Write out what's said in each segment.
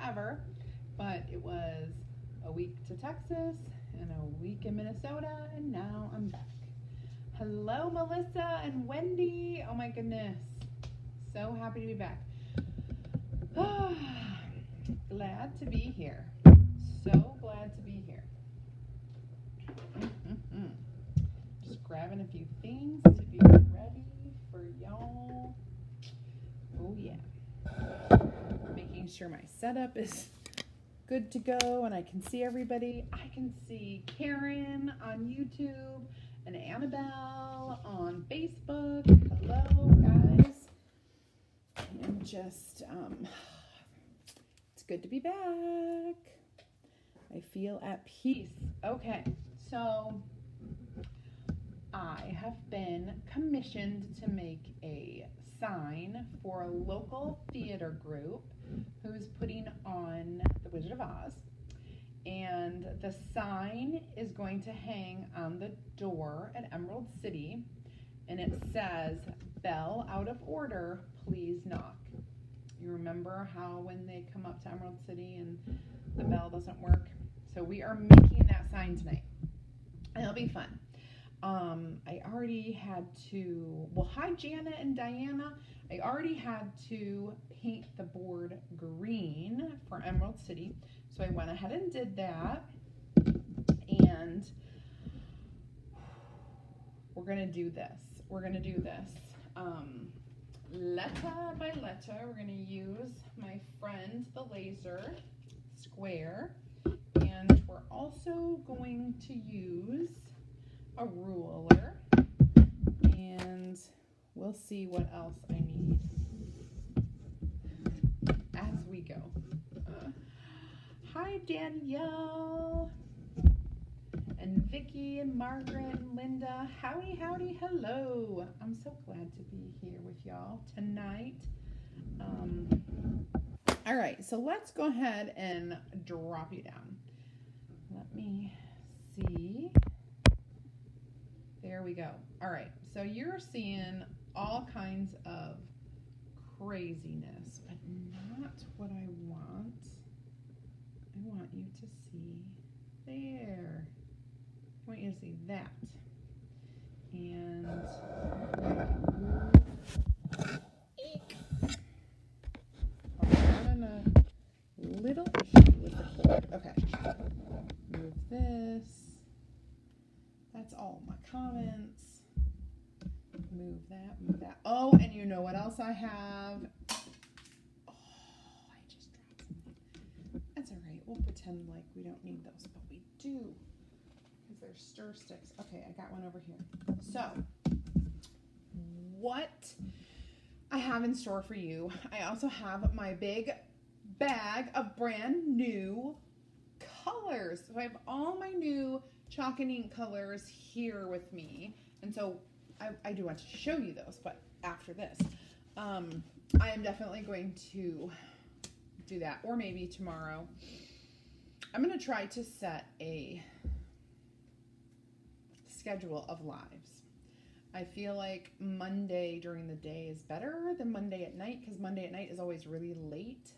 forever, but it was a week to Texas and a week in Minnesota, and now I'm back. Hello, Melissa and Wendy. Oh my goodness. So happy to be back. Glad to be here. So glad to be here. Just grabbing a few things to be ready for y'all. Oh yeah. Making sure my setup is good to go and I can see everybody. I can see Karen on YouTube and Annabelle on Facebook. Hello, guys. And just, it's good to be back. I feel at peace. Okay, so I have been commissioned to make a sign for a local theater group who's putting on The Wizard of Oz. And the sign is going to hang on the door at Emerald City, and it says, "Bell out of order, please knock." You remember how when they come up to Emerald City and the bell doesn't work? So we are making that sign tonight, and it'll be fun. I already had to, well, hi Jana and Diana. I already had to paint the board green for Emerald City. So I went ahead and did that. And we're going to do this. Letter by letter, we're going to use my friend the laser square. And we're also going to use a ruler, and we'll see what else I need as we go. Hi Danielle and Vicky and Margaret and Linda. Howdy, howdy, hello. I'm so glad to be here with y'all tonight. All right, so let's go ahead and drop you down. Let me see. There we go. All right, so you're seeing all kinds of craziness, but not what I want. I want you to see there. I want you to see that. And I'm having a little issue with the cord. Okay. Move this. That's all my comments. Move that, move that. Oh, and you know what else I have? Oh, I just dropped something. That's all right. We'll pretend like we don't need those, but we do. Because they're stir sticks. Okay, I got one over here. So, what I have in store for you, I also have my big bag of brand new colors. So I have all my new chalk and ink colors here with me, and so I do want to show you those, but after this I am definitely going to do that, or maybe tomorrow. I'm going to try to set a schedule of lives. I feel like Monday during the day is better than Monday at night, because Monday at night is always really late,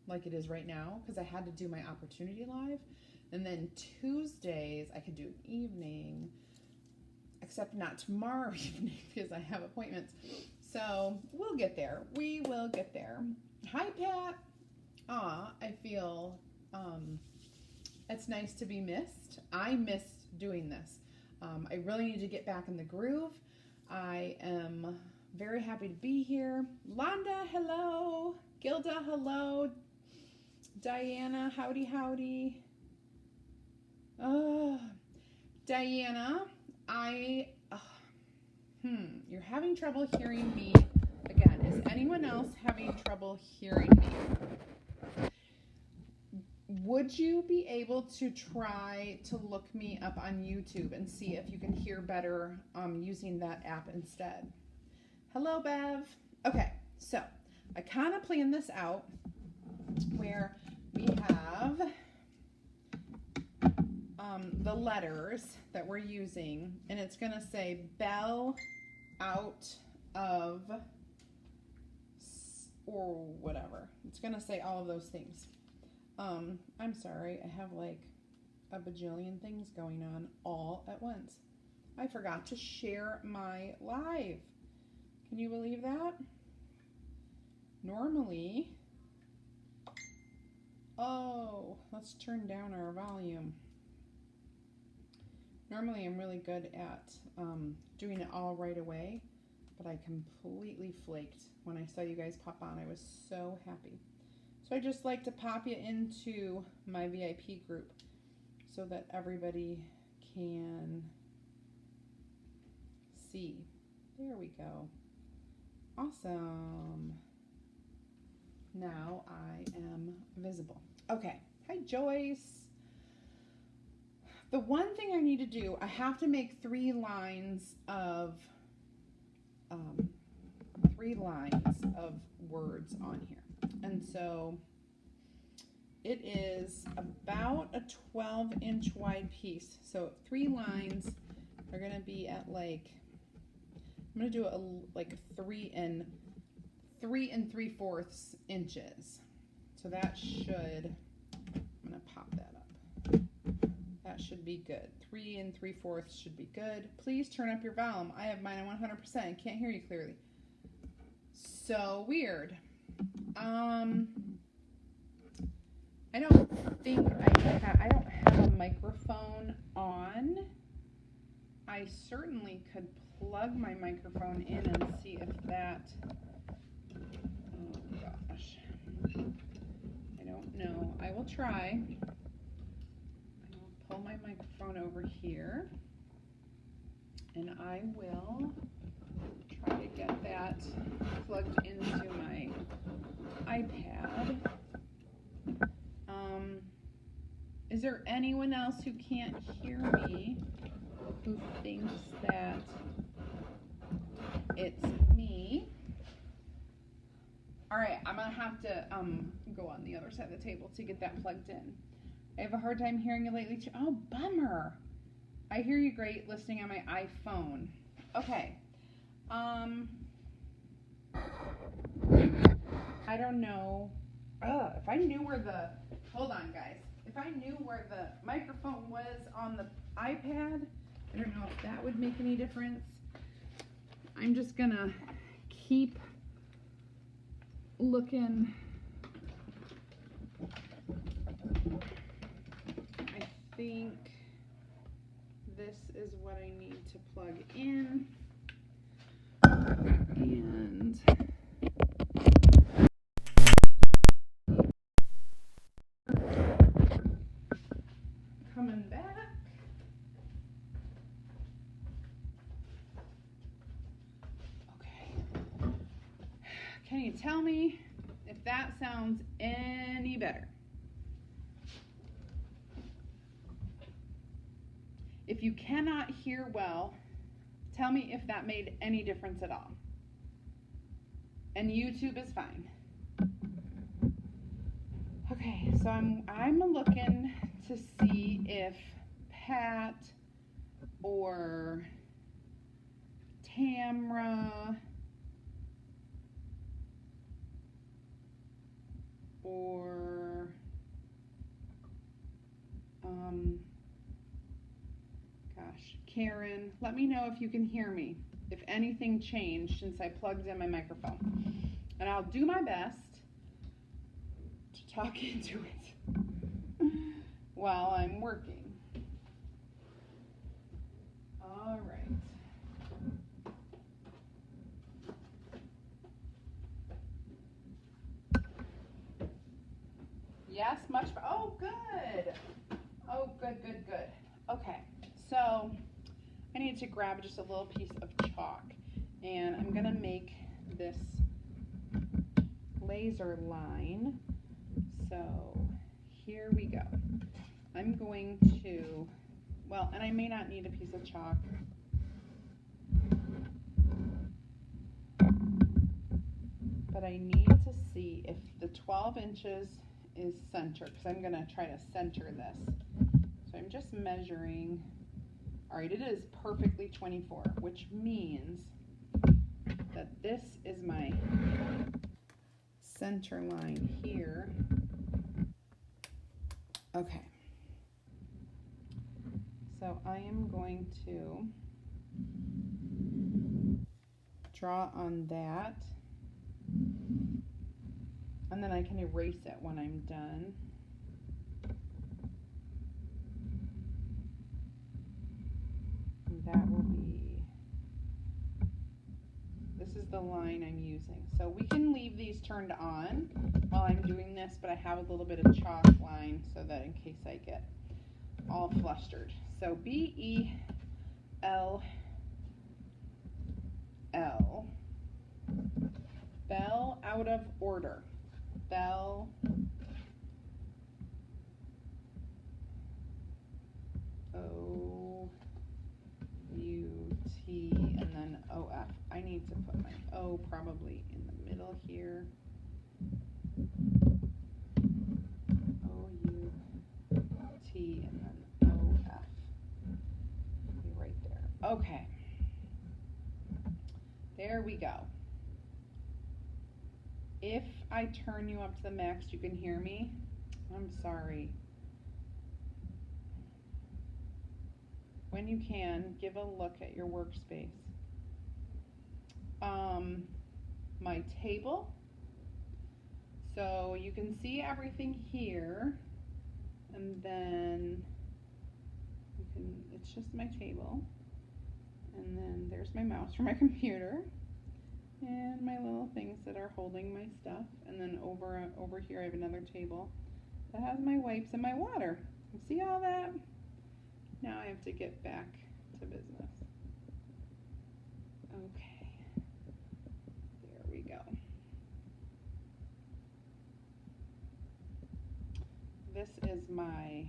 like it is right now, because I had to do my opportunity live. And then Tuesdays I could do an evening, except not tomorrow evening because I have appointments. So we'll get there. We will get there. Hi, Pat. I feel it's nice to be missed. I missed doing this. I really need to get back in the groove. I am very happy to be here. Londa, hello. Gilda, hello. Diana, howdy, howdy. Diana, you're having trouble hearing me again. Is anyone else having trouble hearing me? Would you be able to try to look me up on YouTube and see if you can hear better using that app instead? Hello, Bev. Okay, so I kind of planned this out where we have the letters that we're using, and it's going to say bell out of, or whatever. It's going to say all of those things. I'm sorry, I have like a bajillion things going on all at once. I forgot to share my live. Can you believe that? Normally, oh, let's turn down our volume. Normally I'm really good at doing it all right away, but I completely flaked when I saw you guys pop on. I was so happy. So I just like to pop you into my VIP group so that everybody can see. There we go. Awesome. Now I am visible. Okay. Hi, Joyce. The one thing I need to do, I have to make 3 lines of words on here. And so it is about a 12-inch wide piece. So 3 lines are going to be at like, I'm going to do it like 3 and 3/4 inches. So that should, I'm going to pop that up. That should be good. 3 3/4 should be good. Please turn up your volume. I have mine at 100%. Can't hear you clearly. So weird. I don't think I don't have a microphone on. I certainly could plug my microphone in and see if that, oh gosh, I don't know. I will try. I will pull my microphone over here and I will try to get that plugged into my iPad. Is there anyone else who can't hear me who thinks that it's me? All right, I'm gonna have to go on the other side of the table to get that plugged in. I have a hard time hearing you lately too. Oh, bummer. I hear you great listening on my iPhone. Okay. I don't know. If I knew where the, hold on guys. If I knew where the microphone was on the iPad, I don't know if that would make any difference. I'm just gonna keep looking. I think this is what I need to plug in. And coming back. Okay. Can you tell me if that sounds any better? If you cannot hear well, tell me if that made any difference at all. And YouTube is fine. Okay, so I'm looking to see if Pat or Tamra or Karen, let me know if you can hear me, if anything changed since I plugged in my microphone. And I'll do my best to talk into it while I'm working. All right. Yes, much. Oh, good. Oh, good. Okay, so I need to grab just a little piece of chalk, and I'm gonna make this laser line. So here we go. I'm going to, well, and I may not need a piece of chalk. But I need to see if the 12 inches is centered, because I'm gonna try to center this. So I'm just measuring. All right, it is perfectly 24, which means that this is my center line here. Okay. So I am going to draw on that, and then I can erase it when I'm done. And that will be, this is the line I'm using. So we can leave these turned on while I'm doing this, but I have a little bit of chalk line so that in case I get all flustered. So B-E-L-L, bell out of order, bell, O-U-T, and then O-F. I need to put my O probably in the middle here. O-U-T, and then O-F. Be right there. Okay. There we go. If I turn you up to the max, you can hear me. I'm sorry. When you can, give a look at your workspace. My table. So you can see everything here, and then you can, it's just my table. And then there's my mouse for my computer. And my little things that are holding my stuff. And then over here I have another table that has my wipes and my water. You see all that? Now I have to get back to business. Okay. There we go. This is my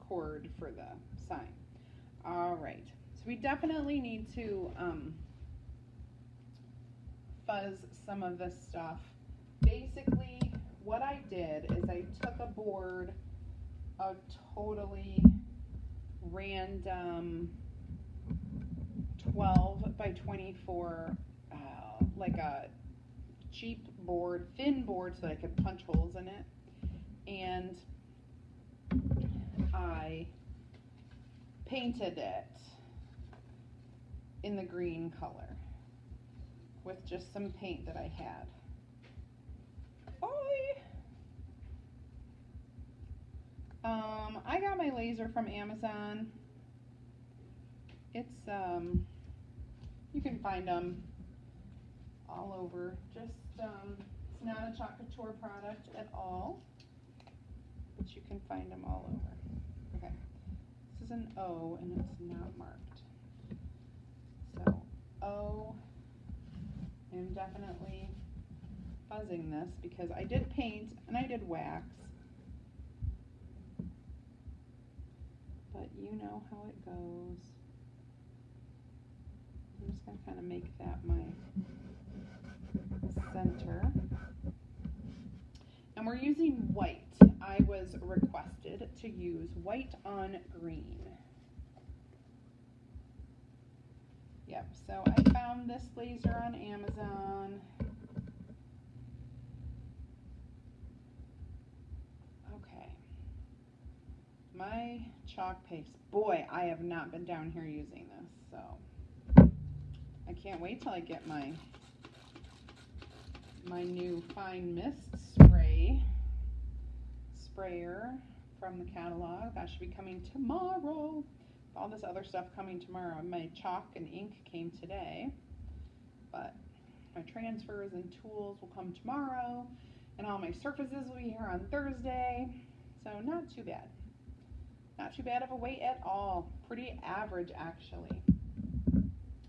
cord for the sign. All right. So we definitely need to fuzz some of this stuff. Basically, what I did is I took a board of totally random 12 by 24, like a cheap board, thin board, so that I could punch holes in it. And I painted it in the green color with just some paint that I had. I got my laser from Amazon. It's you can find them all over. Just it's not a Couture product at all, but you can find them all over. Okay, this is an O and it's not marked. So O. I'm definitely fuzzing this because I did paint and I did wax, but you know how it goes. I'm just going to kind of make that my center. And we're using white. I was requested to use white on green. Yep, so I found this laser on Amazon. Okay. My chalk paste. Boy, I have not been down here using this, so I can't wait till I get my new fine mist sprayer from the catalog. That should be coming tomorrow. All this other stuff coming tomorrow. My chalk and ink came today, but my transfers and tools will come tomorrow, and all my surfaces will be here on Thursday. So not too bad. Not too bad of a wait at all. Pretty average, actually.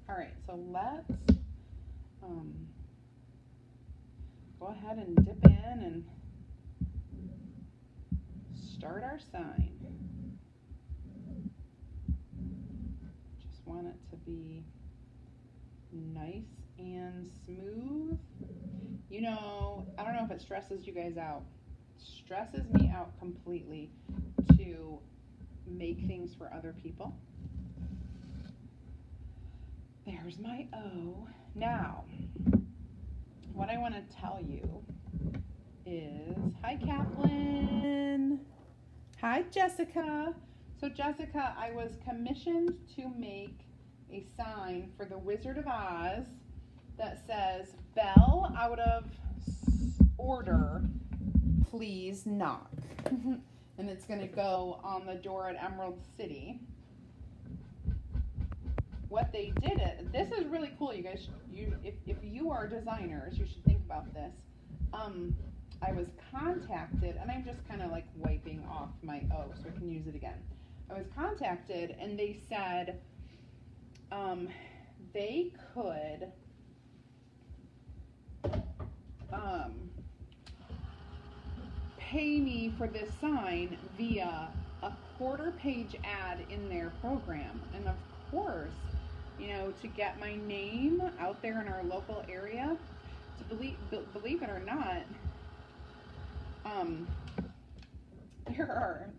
All right, so let's go ahead and dip in and start our sign. Want it to be nice and smooth. You know, I don't know if it stresses you guys out. It stresses me out completely to make things for other people. There's my O. Now, what I want to tell you is, hi Kaplan. Hi, Jessica. So Jessica, I was commissioned to make a sign for the Wizard of Oz that says, "Bell out of order, please knock." And it's going to go on the door at Emerald City. What they did, this is really cool, you guys. If you are designers, you should think about this. I was contacted, and I'm just kind of like wiping off my O so I can use it again. I was contacted, and they said they could pay me for this sign via a quarter-page ad in their program. And of course, you know, to get my name out there in our local area, to believe it or not, there are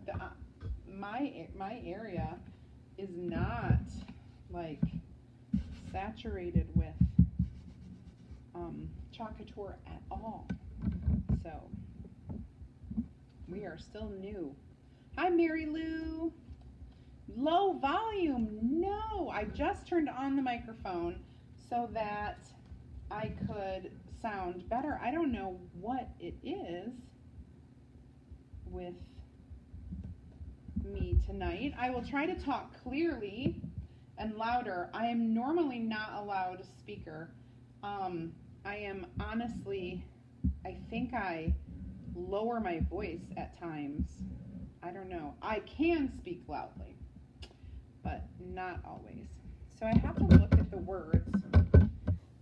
my area is not like saturated with Couture at all. So we are still new. Hi, Mary Lou. Low volume. No, I just turned on the microphone so that I could sound better. I don't know what it is with me tonight. I will try to talk clearly and louder. I am normally not a loud speaker. I am honestly, I think I lower my voice at times. I don't know. I can speak loudly, but not always. So I have to look at the words.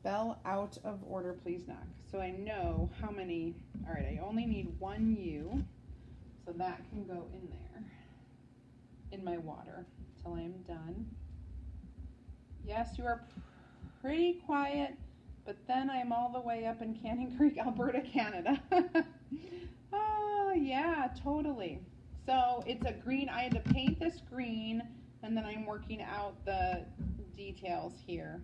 Bell out of order, please knock. So I know how many. All right, I only need one U, so that can go in there, in my water, till I am done. Yes, you are pretty quiet, but then I'm all the way up in Cannon Creek, Alberta, Canada. Oh, yeah, totally. So it's a green. I had to paint this green, and then I'm working out the details here.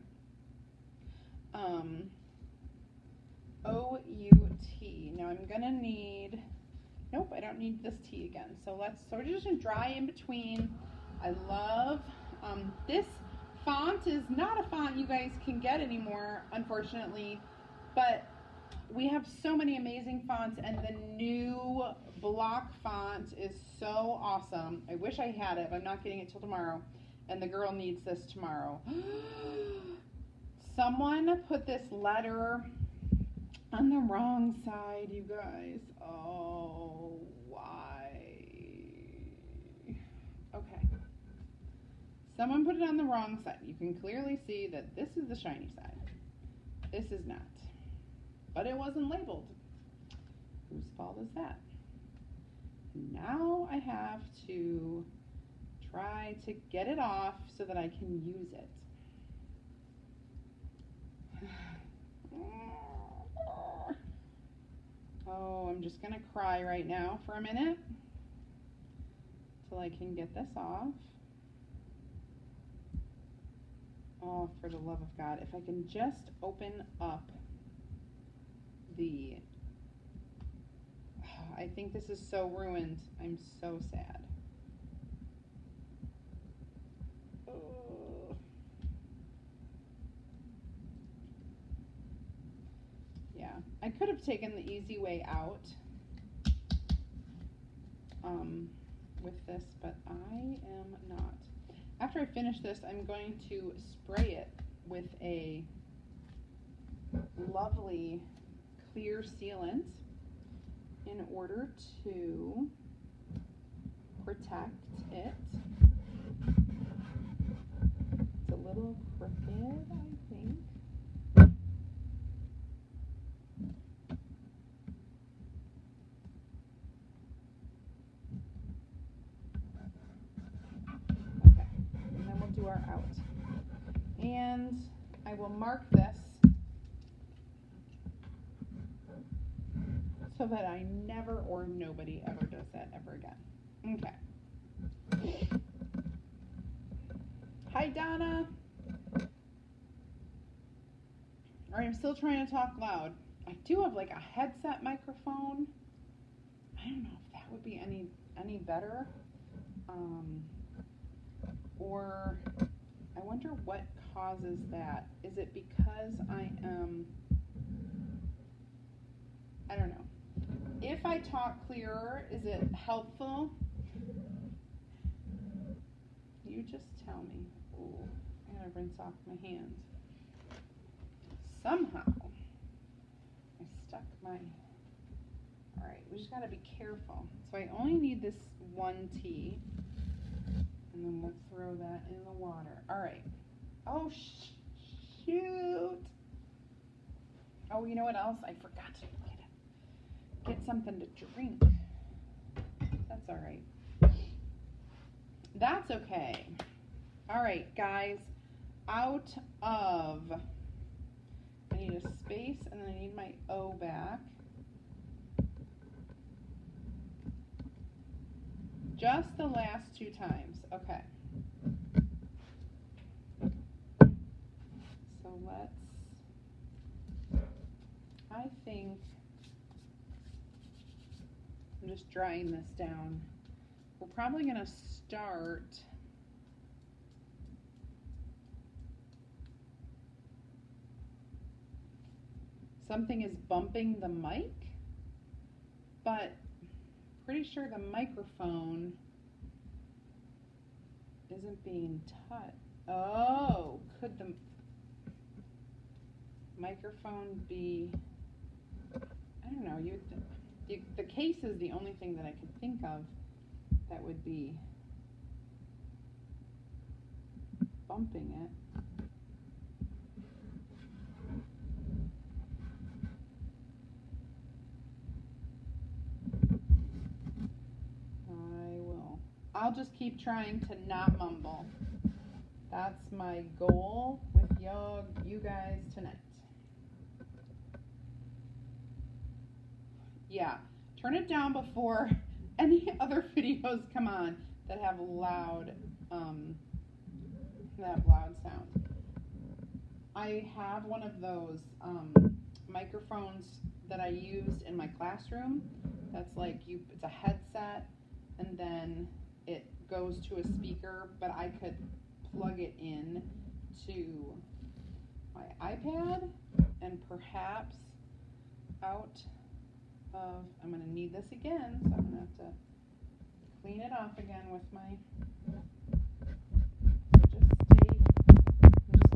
O-U-T. Now I'm gonna need, nope, I don't need this T again. So we're just gonna dry in between. I love, this font is not a font you guys can get anymore, unfortunately, but we have so many amazing fonts, and the new block font is so awesome. I wish I had it, but I'm not getting it till tomorrow, and the girl needs this tomorrow. Someone put this letter on the wrong side, you guys. Oh, why? Okay. Someone put it on the wrong side. You can clearly see that this is the shiny side. This is not. But it wasn't labeled. Whose fault is that? Now I have to try to get it off so that I can use it. Oh, I'm just going to cry right now for a minute till I can get this off. Oh, for the love of God, if I can just open up the... I think this is so ruined. I'm so sad. Oh. Yeah, I could have taken the easy way out with this, but I am not. After I finish this, I'm going to spray it with a lovely clear sealant in order to protect it. It's a little crooked, I think. Okay, and then we'll do our out. And I will mark this so that I never or nobody ever does that ever again. Okay. Hi, Donna. All right, I'm still trying to talk loud. I do have like a headset microphone. I don't know if that would be any any better. Or I wonder what causes that. Is it because I don't know. If I talk clearer, is it helpful? You just tell me. Ooh, I gotta rinse off my hands. Somehow, I stuck my, all right, we just gotta be careful. So I only need this one tea, and then we'll throw that in the water. All right. Oh, shoot. Oh, you know what else? I forgot to get something to drink. That's all right. That's okay. All right, guys. Out of, I need a space, and then I need my O back. Just the last two times. Okay. So let's, I think, I'm just drying this down. We're probably going to start something is bumping the mic, but pretty sure the microphone isn't being touched. Oh, could the microphone be, I don't know, the case is the only thing that I could think of that would be bumping it. I'll just keep trying to not mumble. That's my goal with you guys tonight. Yeah, turn it down before any other videos come on that have loud sound. I have one of those microphones that I used in my classroom. That's like it's a headset, and then it goes to a speaker, but I could plug it in to my iPad and perhaps out of, I'm going to need this again, so I'm going to have to clean it off again with my, so I'm just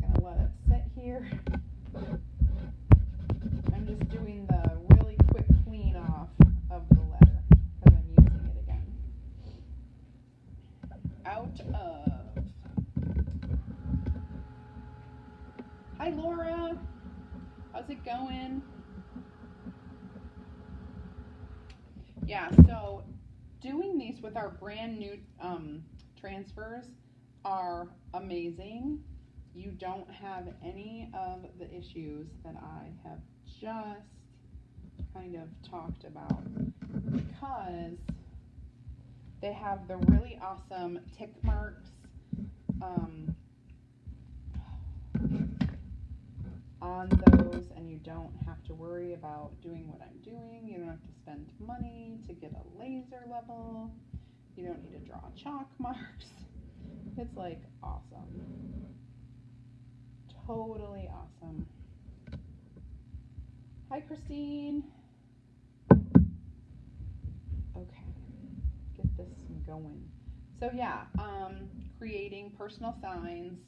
going to let it sit here. I'm just doing the really quick clean off of the letter because I'm using it again. Out of. Hi Laura, how's it going? Yeah, so doing these with our brand new transfers are amazing. You don't have any of the issues that I have just kind of talked about because they have the really awesome tick marks on those, and you don't have to worry about doing what I'm doing. You don't have to spend money to get a laser level. You don't need to draw chalk marks. It's like awesome. Totally awesome. Hi Christine. Okay, get this going. So yeah, creating personal signs,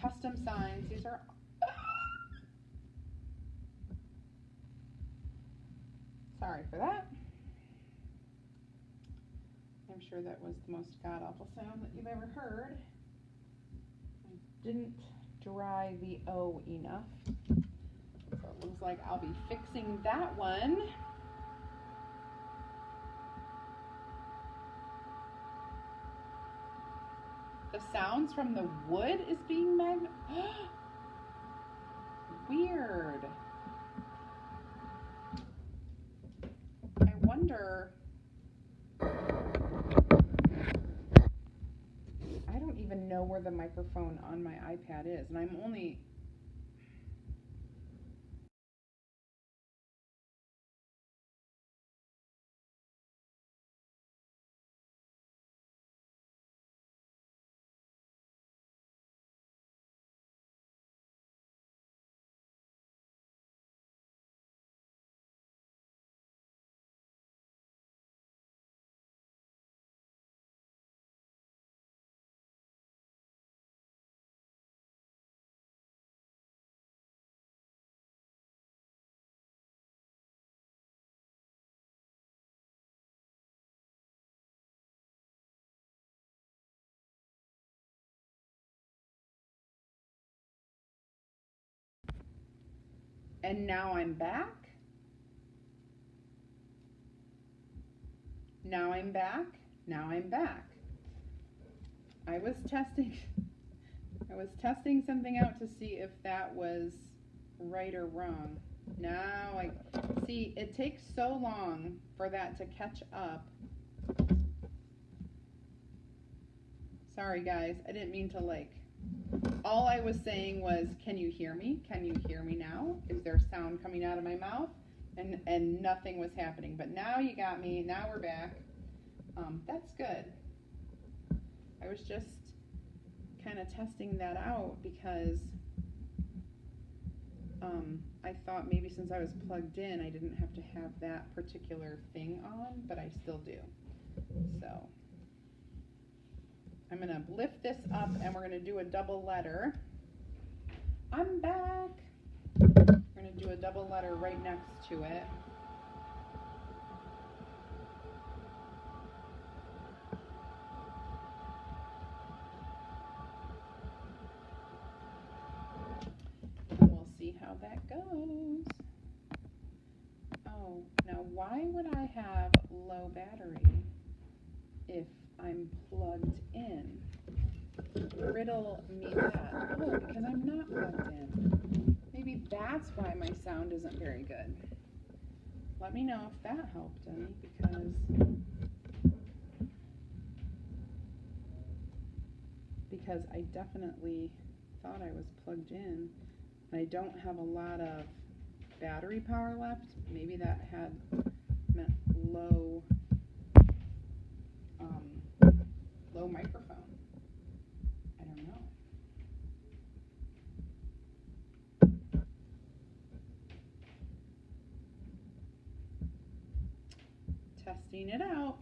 custom signs. These are sorry for that. I'm sure that was the most god-awful sound that you've ever heard. I didn't dry the O enough. So it looks like I'll be fixing that one. The sounds from the wood is being weird. I wonder. I don't even know where the microphone on my iPad is, and I'm only And now I'm back. Now I'm back. Now I'm back. I was testing something out to see if that was right or wrong. Now I see it takes so long for that to catch up. Sorry guys, I didn't mean to all I was saying was, can you hear me? Can you hear me now? Is there sound coming out of my mouth? And nothing was happening. But now you got me. Now we're back. That's good. I was just kind of testing that out because I thought maybe since I was plugged in, I didn't have to have that particular thing on, but I still do. So I'm going to lift this up and we're going to do a double letter. I'm back. We're going to do a double letter right next to it. And we'll see how that goes. Oh, now why would I have low battery if I'm plugged in? Riddle me that. Oh, because I'm not plugged in. Maybe that's why my sound isn't very good. Let me know if that helped any, because I definitely thought I was plugged in. And I don't have a lot of battery power left. Maybe that had meant low microphone. I don't know. Testing it out.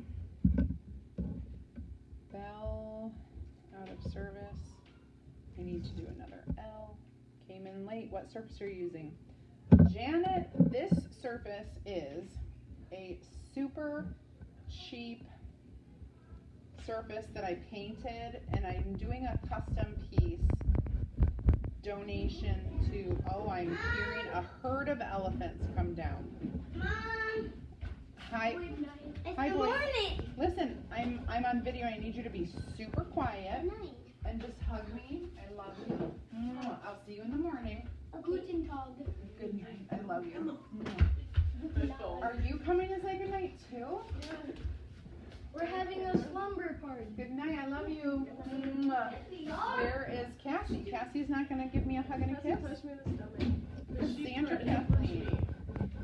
Bell out of service. I need to do another L. Came in late. What surface are you using? Janet, this surface is a super cheap surface that I painted, and I'm doing a custom piece donation to, oh, I'm hearing a herd of elephants come down. Mom! Hi. Hi, Good boy. morning. Listen, I'm on video. I need you to be super quiet Good night. and just hug me. I love you. I'll see you in the morning. Guten Tag. Good night. I love you. Are you coming to say good night too? Yeah. We're having a slumber party. Good night. I love you. Where is Cassie? Cassie's not going to give me a hug and a kiss? Cassandra Kathleen.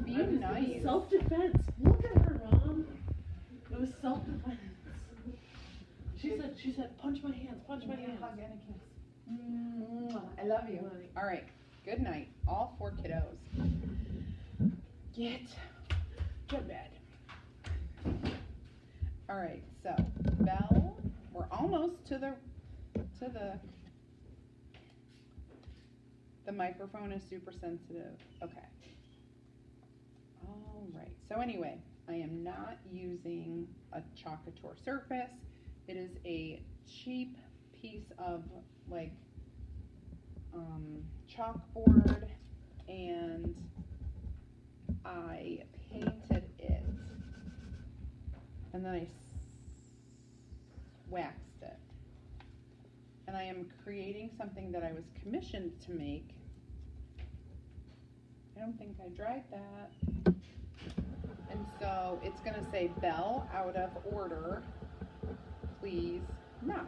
Be nice. Self-defense. Look at her, Mom. It was self-defense. She said, punch my hands, punch my hands. Hug and a kiss. I love you. All right. Good night, all 4 kiddos. Get to bed. All right. So Belle, we're almost to the microphone is super sensitive. Okay. All right. So anyway, I am not using a chalk couture surface. It is a cheap piece of chalkboard, and I painted it, and then I waxed it. And I am creating something that I was commissioned to make. I don't think I dried that. And so it's going to say, Belle, out of order, please knock.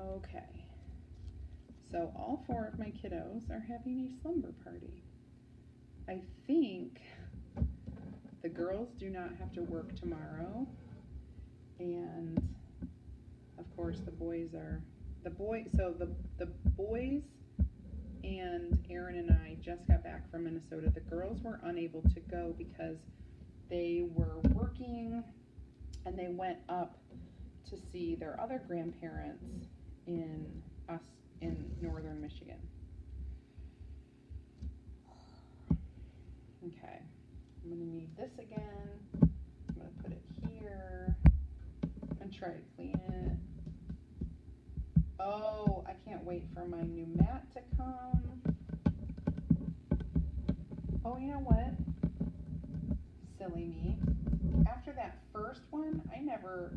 Okay. So all 4 of my kiddos are having a slumber party. I think the girls do not have to work tomorrow. And of course the boys are, the boys and Aaron and I just got back from Minnesota. The girls were unable to go because they were working, and they went up to see their other grandparents in northern Michigan. Okay, I'm gonna need this again. I'm gonna put it here and try to clean it. Oh, I can't wait for my new mat to come. Oh, you know what? Silly me. After that first one, I never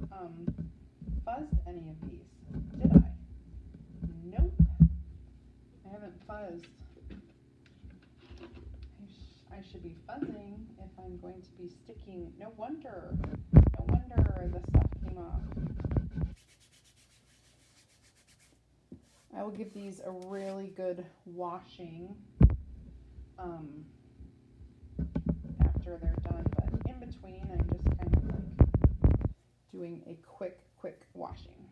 fuzzed any of these, did I? Nope. I haven't fuzzed. I should be fuzzing if I'm going to be sticking. No wonder the stuff came off. I will give these a really good washing after they're done, but in between I'm just kind of like doing a quick washing.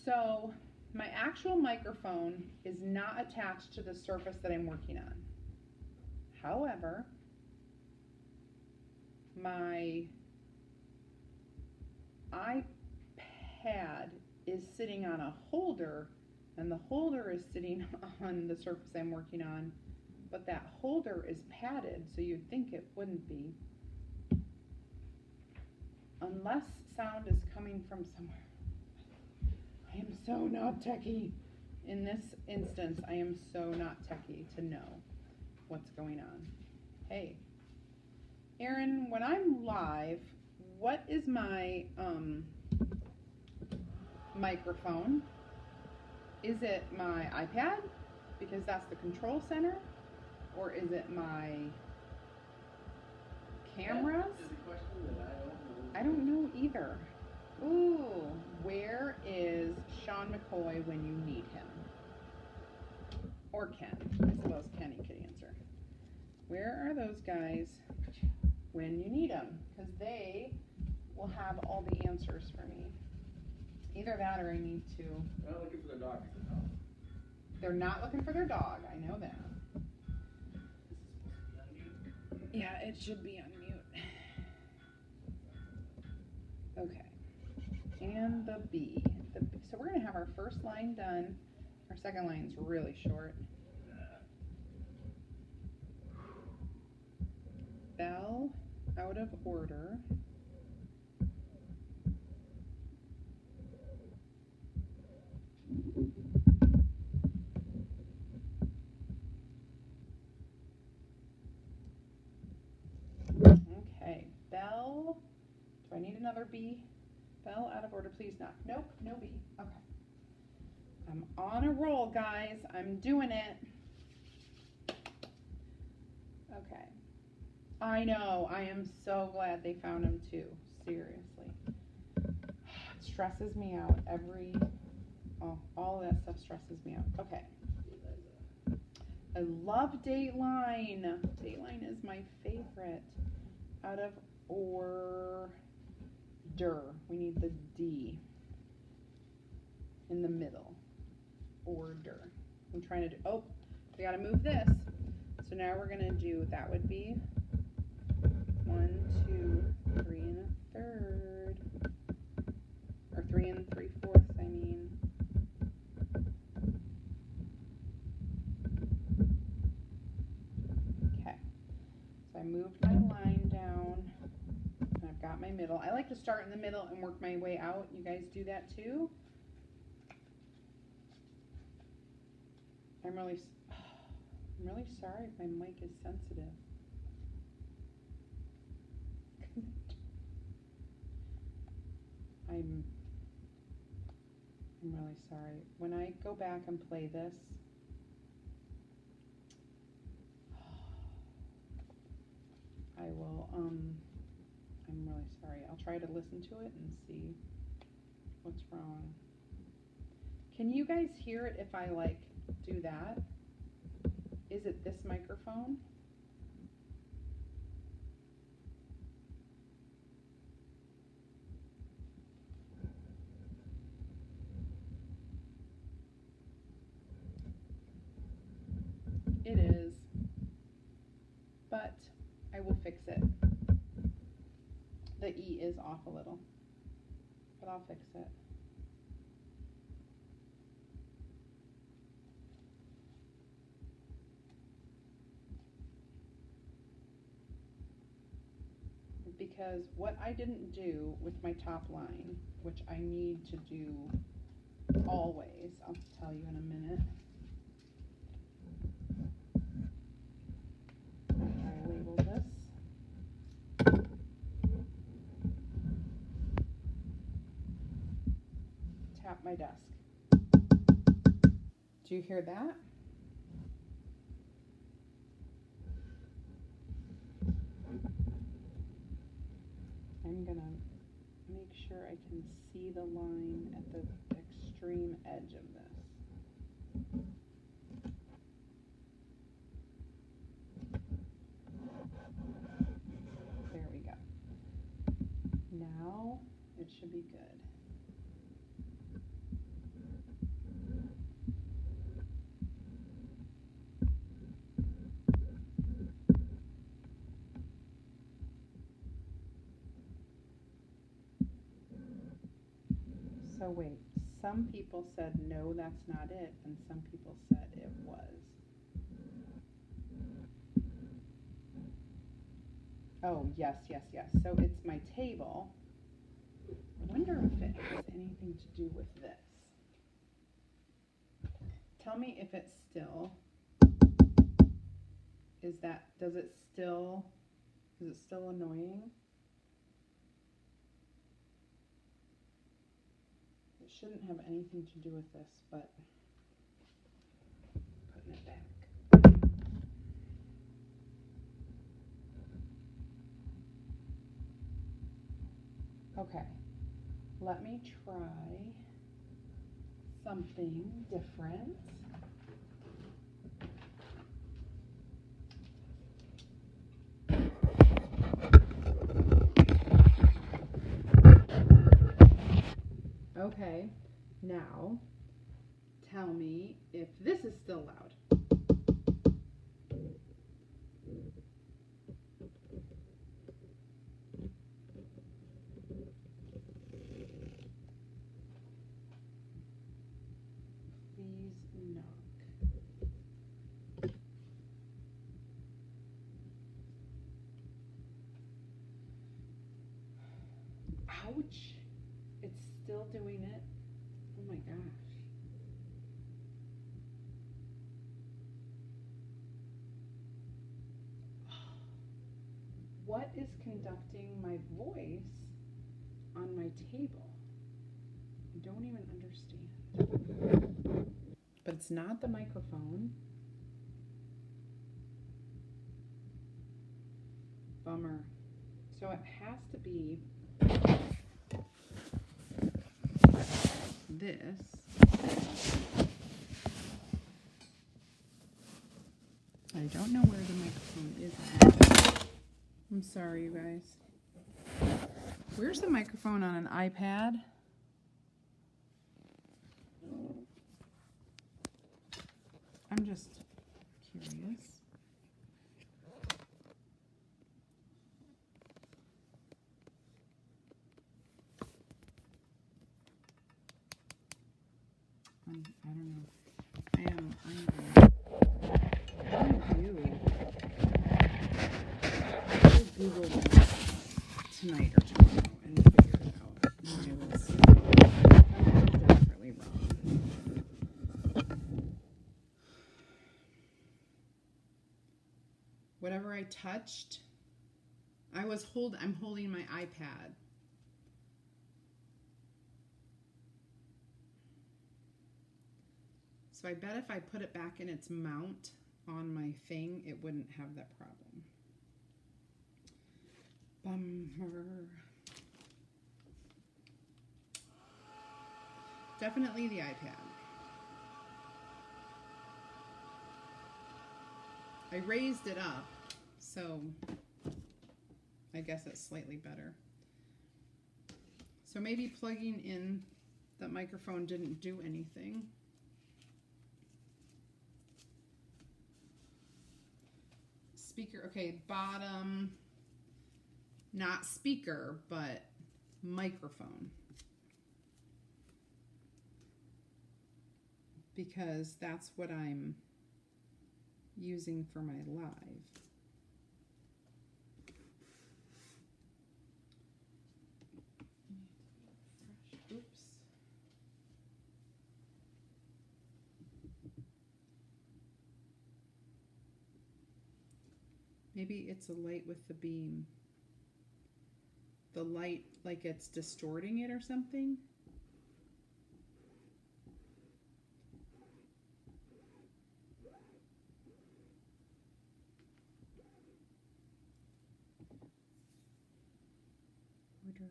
So my actual microphone is not attached to the surface that I'm working on. However, my iPad is sitting on a holder, and the holder is sitting on the surface I'm working on, but that holder is padded, so you'd think it wouldn't be. Unless sound is coming from somewhere. I am so not techie. In this instance, I am so not techie to know what's going on. Hey, Erin, when I'm live, what is my microphone? Is it my iPad, because that's the control center? Or is it my cameras? That is a question that I don't know. I don't know either. Ooh, where is Sean McCoy when you need him? Or Ken. I suppose Kenny could answer. Where are those guys when you need them? Because they will have all the answers for me. Either that or I need to. They're not looking for their dog. They're not looking for their dog. I know that. Yeah, it should be on mute. Okay. And the B. So we're going to have our first line done. Our second line's really short. Bell, out of order. Okay, bell. Do I need another B? Bell, out of order, please not. Nope, no B. Okay. I'm on a roll, guys. I'm doing it. Okay. I know. I am so glad they found him too. Seriously. It stresses me out all of that stuff stresses me out. Okay. I love Dateline. Dateline is my favorite. Out of order. We need the D in the middle. Order. I'm trying to do, oh, we gotta move this. So now we're gonna do, that would be 1, 2, 3 and a third. Or 3 and 3/4, I mean. Okay. So I moved my line down. And I've got my middle. I like to start in the middle and work my way out. You guys do that too? I'm really sorry if my mic is sensitive. I'm really sorry. When I go back and play this, I will, I'm really sorry. I'll try to listen to it and see what's wrong. Can you guys hear it if I like do that? Is it this microphone? It is, but I will fix it. The E is off a little, but I'll fix it. because what I didn't do with my top line, which I need to do always, I'll tell you in a minute. I labeled this. Tap my desk. Do you hear that? I'm gonna make sure I can see the line at the extreme edge of this. There we go. Now it should be good. So wait, some people said no, that's not it, and some people said it was. Oh, yes, yes, yes. So it's my table. I wonder if it has anything to do with this. Tell me if it's still, is it still annoying? It shouldn't have anything to do with this, but putting it back. Okay, let me try something different. Okay, now tell me if this is still loud. Please knock. Ouch! It's still doing it. Oh my gosh. What is conducting my voice on my table? I don't even understand. But it's not the microphone. Bummer. So it has to be this. I don't know where the microphone is at. I'm sorry, you guys. Where's the microphone on an iPad? I'm just curious. I don't know. I am hungry. What do you do? I'll Google that tonight or tomorrow and figure it out. I was desperately wrong. Whatever I touched, I'm holding my iPad. So I bet if I put it back in its mount on my thing, it wouldn't have that problem. Bummer. Definitely the iPad. I raised it up, so I guess it's slightly better. So maybe plugging in the microphone didn't do anything. Speaker, okay, bottom, not speaker, but microphone. Because that's what I'm using for my live. Maybe it's a light with the beam. The light, like it's distorting it or something. Order.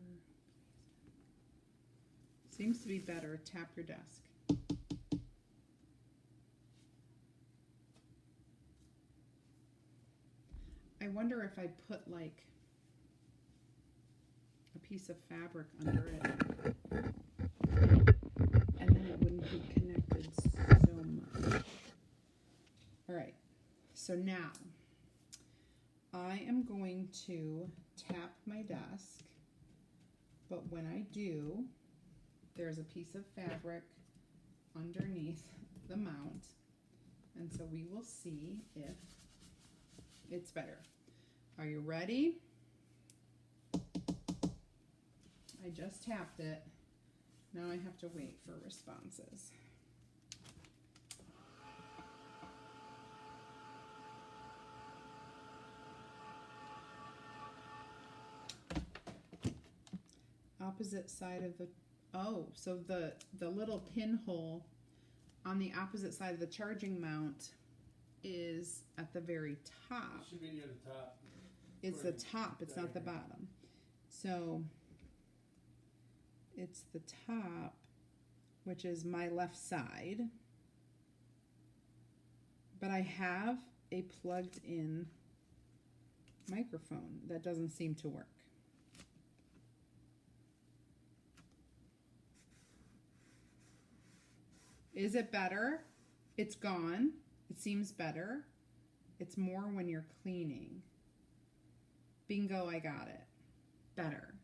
Seems to be better. Tap your desk. I wonder if I put like a piece of fabric under it and then it wouldn't be connected so much. All right, so now I am going to tap my desk, but when I do, there's a piece of fabric underneath the mount, and so we will see if it's better. Are you ready? I just tapped it. Now I have to wait for responses. Opposite side of the, oh, so the little pinhole on the opposite side of the charging mount is at the very top. It should be near the top. It's the top, it's not the bottom. So it's the top, which is my left side. But I have a plugged in microphone that doesn't seem to work. Is it better? It's gone. It seems better. It's more when you're cleaning. Bingo, I got it. Better.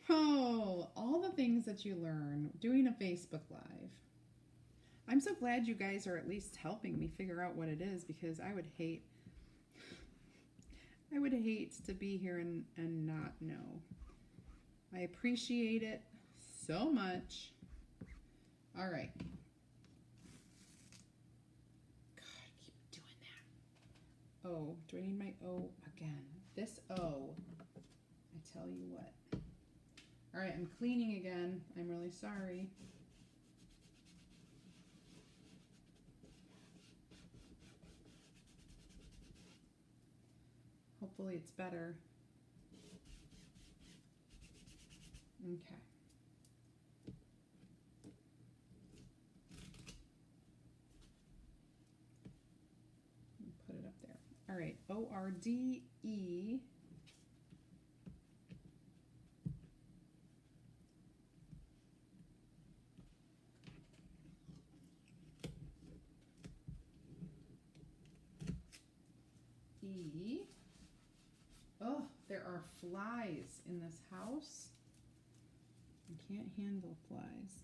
Oh, all the things that you learn doing a Facebook Live. I'm so glad you guys are at least helping me figure out what it is, because I would hate to be here and not know. I appreciate it so much. All right. O. Do I need my O again? This O. I tell you what. All right, I'm cleaning again. I'm really sorry. Hopefully it's better. Okay. Put it up there. All right, O-R-D-E. E. Oh, there are flies in this house. I can't handle flies.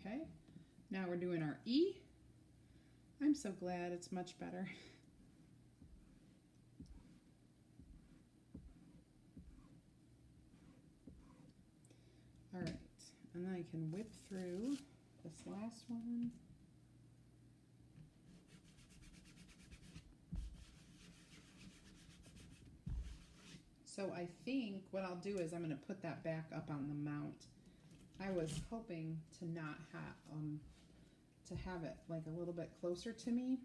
Okay, now we're doing our E. I'm so glad it's much better. All right, and then I can whip through this last one. So I think what I'll do is I'm going to put that back up on the mount. I was hoping to not have it like a little bit closer to me,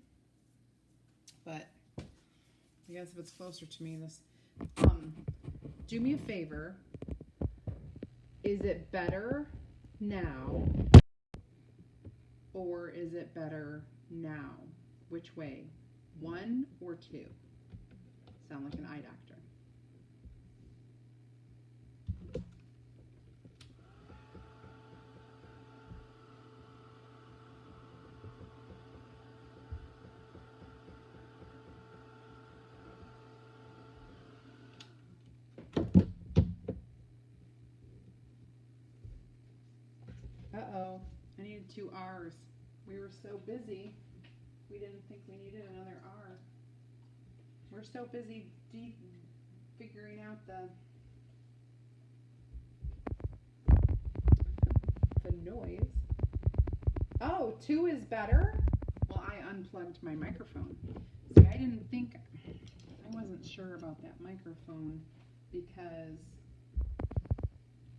but I guess if it's closer to me, this do me a favor. Is it better now or is it better now? Which way? 1 or 2? Sound like an eye doctor. Uh-oh, I needed 2 R's. We were so busy, we didn't think we needed another R. We're so busy figuring out the Oh, 2 is better? Well, I unplugged my microphone. See, I wasn't sure about that microphone because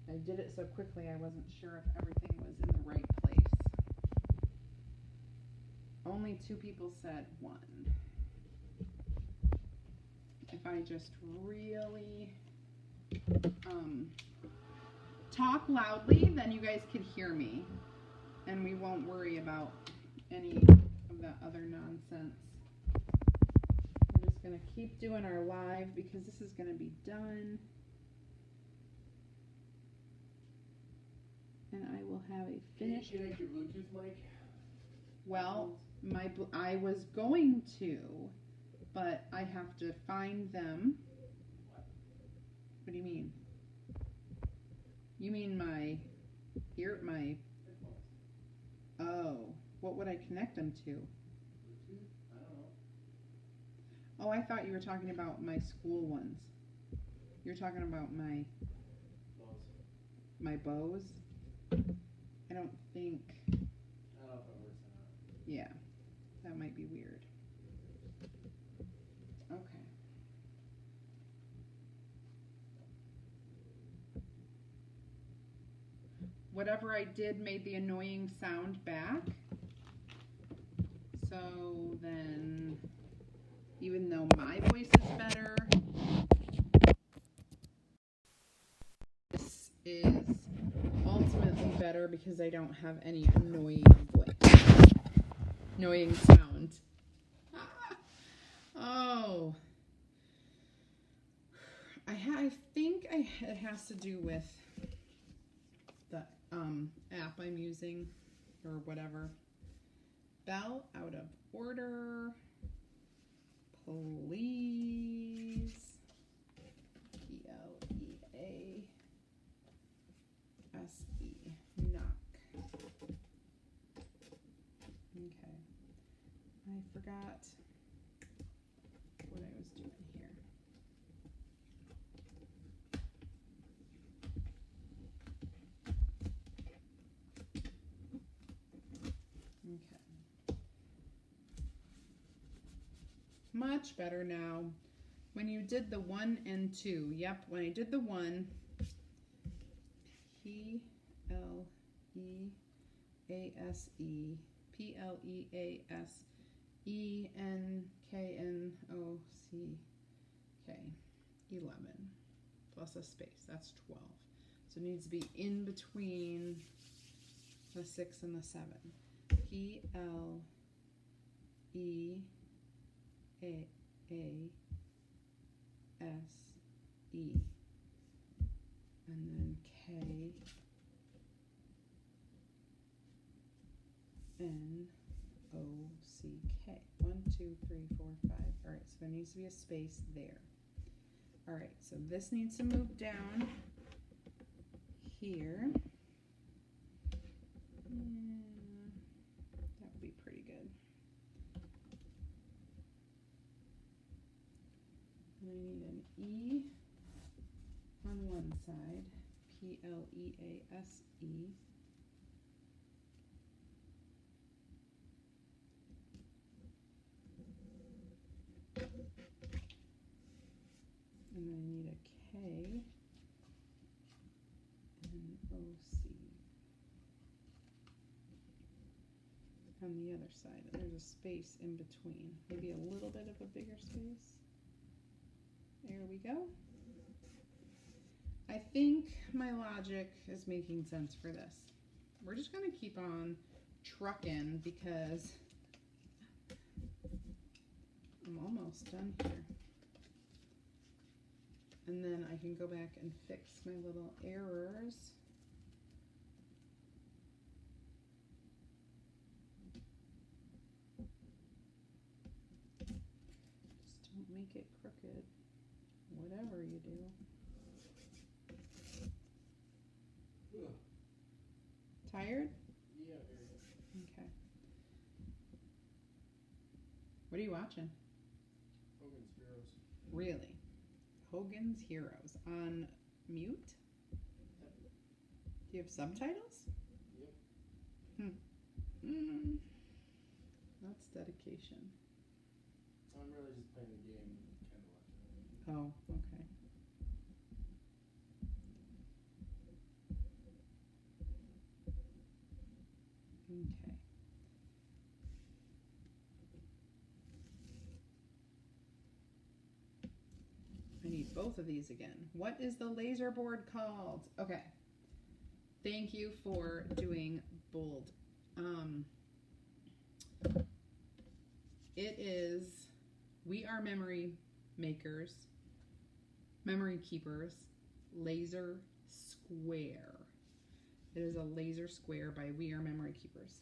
I did it so quickly I wasn't sure if everything was in the right place. Only 2 people said 1. If I just really talk loudly, then you guys could hear me. And we won't worry about any of that other nonsense. We're just going to keep doing our live because this is going to be done. And I will have a finished. Can you connect your Bluetooth mic? Well, I was going to, but I have to find them. What do you mean? You mean my Oh, what would I connect them to? Bluetooth? I don't know. Oh, I thought you were talking about my school ones. You're talking about my Bose? I don't think. I don't know if it works or not. Yeah, that might be weird. Okay. Whatever I did made the annoying sound back. So then, even though my voice is better, this is ultimately better because I don't have any annoying sound. Oh. I think it has to do with the app I'm using or whatever. Bell out of order. Please. P-L-E-A-S-E. Knock. Okay. I forgot what I was doing here. Okay. Much better now. When you did the 1 and 2, yep, when I did the 1, P-L-E-A-S-E, P-L-E-A-S-E-N-K-N-O-C-K, 11, plus a space, that's 12. So it needs to be in between the 6 and the 7. P-L-E-A-S-E, and then K-N-O-C-K. 1, 2, 3, 4, 5. All right, so there needs to be a space there. All right, so this needs to move down here. That would be pretty good. And I need an E on one side, P-L-E-A-S-E. And I need a K and O-C on the other side. And there's a space in between, maybe a little bit of a bigger space. There we go. I think my logic is making sense for this. We're just going to keep on trucking because I'm almost done here. And then I can go back and fix my little errors. Just don't make it crooked, whatever you do. Ugh. Tired? Yeah, very good. Okay. What are you watching? Hogan's Heroes. Really? Hogan's Heroes on mute? Yep. Do you have subtitles? Yep. That's dedication. I'm really just playing the game and kind of watching it. Oh, okay. Okay. I need both of these again. What is the laser board called? Okay. Thank you for doing bold. It is, we are memory makers, memory keepers, laser square. It is a laser square by We Are Memory Keepers.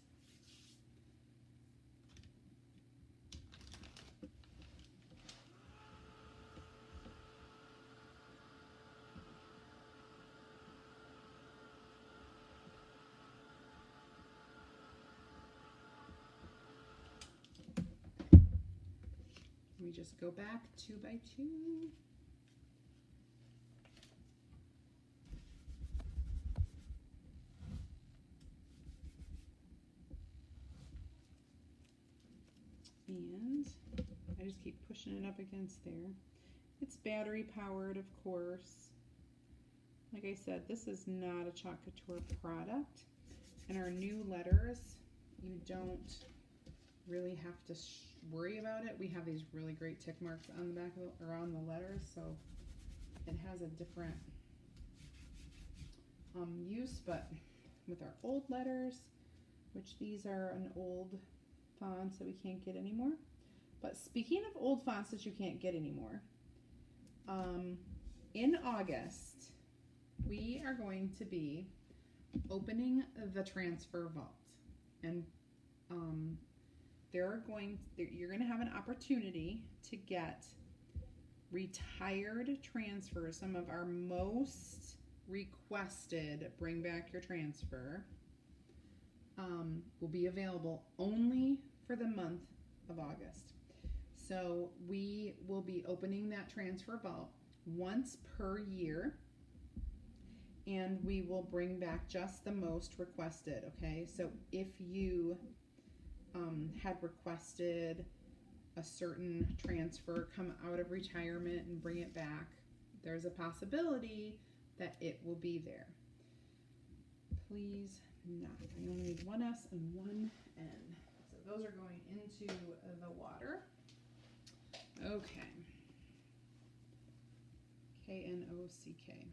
We just go back 2 by 2. And I just keep pushing it up against there. It's battery powered, of course. Like I said, this is not a Chalk Couture product. And our new letters, you don't really have to worry about it. We have these really great tick marks on the back of the, or on the letters, so it has a different use. But with our old letters, which these are an old fonts that we can't get anymore. But speaking of old fonts that you can't get anymore, in August we are going to be opening the transfer vault, and you're going to have an opportunity to get retired transfers, some of our most requested bring back your transfer, will be available only for the month of August. So we will be opening that transfer vault once per year, and we will bring back just the most requested, okay? So if you had requested a certain transfer come out of retirement and bring it back, there's a possibility that it will be there. Please not. I only need one S and one N. So those are going into the water. Okay. K-N-O-C-K.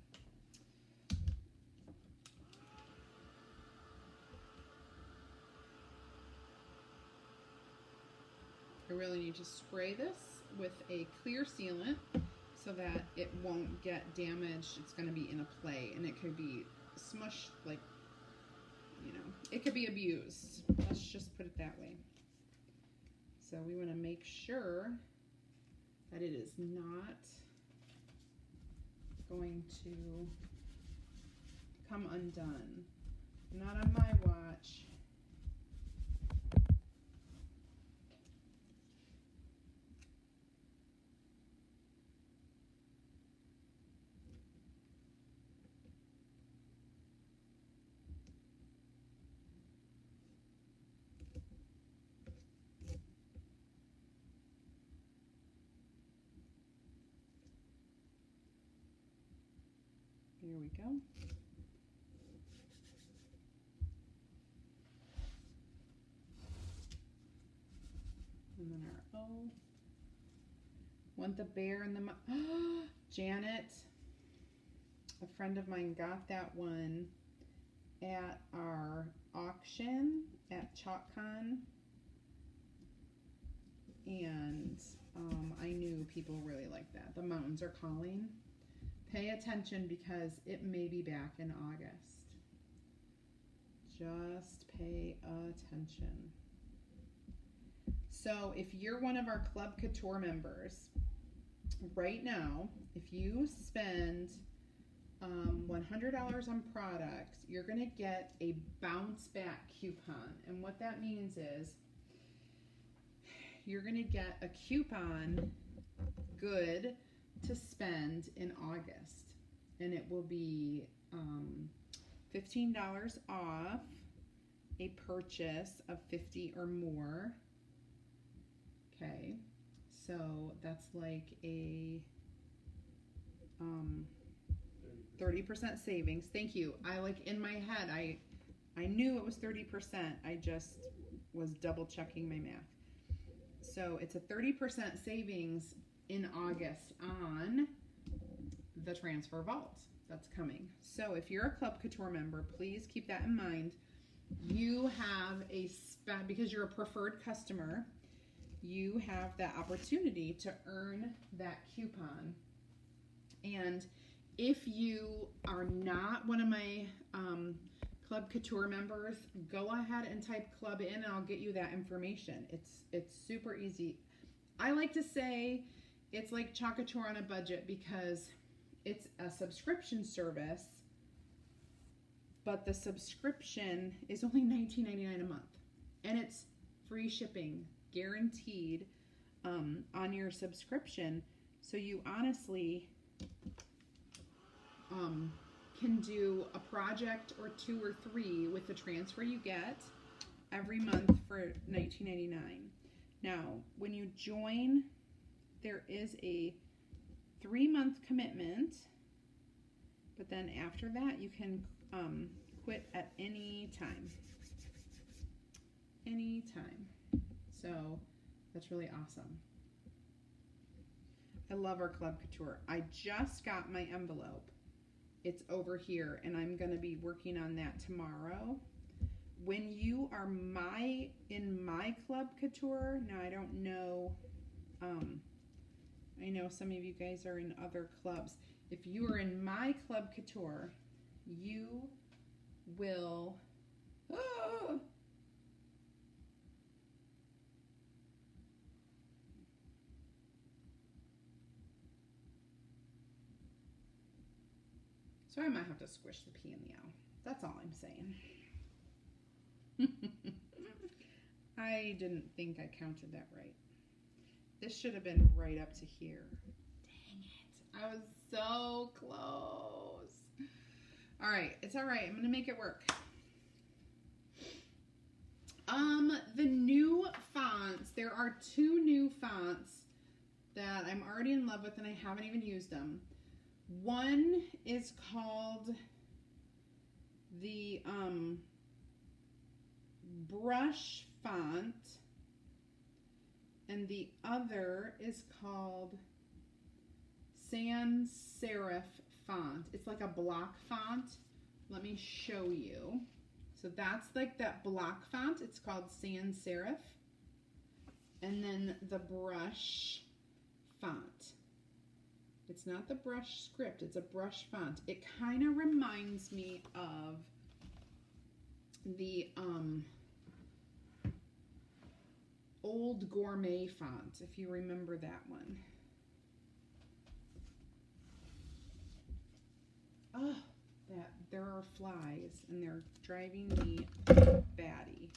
I really need to spray this with a clear sealant so that it won't get damaged. It's going to be in a play, and it could be smushed, like, you know, it could be abused. Let's just put it that way. So we want to make sure that it is not going to come undone. Not on my watch. Here we go. And then our O. Want the bear and the Janet, a friend of mine, got that one at our auction at ChalkCon, and I knew people really like that. The Mountains Are Calling. Pay attention because it may be back in August. Just pay attention. So if you're one of our Club Couture members, right now, if you spend $100 on products, you're going to get a bounce back coupon. And what that means is you're going to get a coupon good to spend in August, and it will be $15 off a purchase of 50 or more. Okay, so that's like a 30% savings. Thank you. I like in my head, I knew it was 30%. I just was double checking my math. So it's a 30% savings in August on the transfer vault that's coming. So if you're a Club Couture member, please keep that in mind. You have because you're a preferred customer, you have that opportunity to earn that coupon. And if you are not one of my Club Couture members, go ahead and type club in and I'll get you that information. It's super easy. I like to say it's like Chalk Couture on a budget because it's a subscription service, but the subscription is only $19.99 a month. And it's free shipping, guaranteed on your subscription. So you honestly can do a project or 2 or 3 with the transfer you get every month for $19.99. Now, when you join, there is a 3-month commitment, but then after that you can quit at any time. Anytime. So that's really awesome. I love our Club Couture. I just got my envelope. It's over here, and I'm going to be working on that tomorrow. When you are in my Club Couture, now I don't know, I know some of you guys are in other clubs. If you are in my Club Couture, you will, so I might have to squish the P and the L. That's all I'm saying. I didn't think I counted that right. This should have been right up to here. Dang it. I was so close. All right. It's all right. I'm going to make it work. The new fonts. There are 2 new fonts that I'm already in love with and I haven't even used them. One is called the brush font, and the other is called sans serif font. It's like a block font. Let me show you. So that's like that block font. It's called sans serif. And then the brush font. It's not the brush script, it's a brush font. It kind of reminds me of the old gourmet font, if you remember that one. Oh, there are flies and they're driving me batty.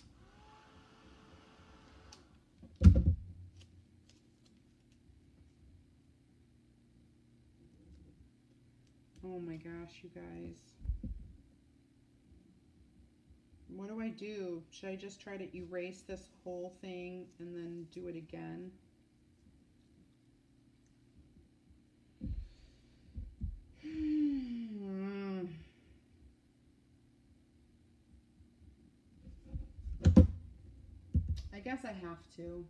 Oh my gosh, you guys. What do I do? Should I just try to erase this whole thing and then do it again? I guess I have to.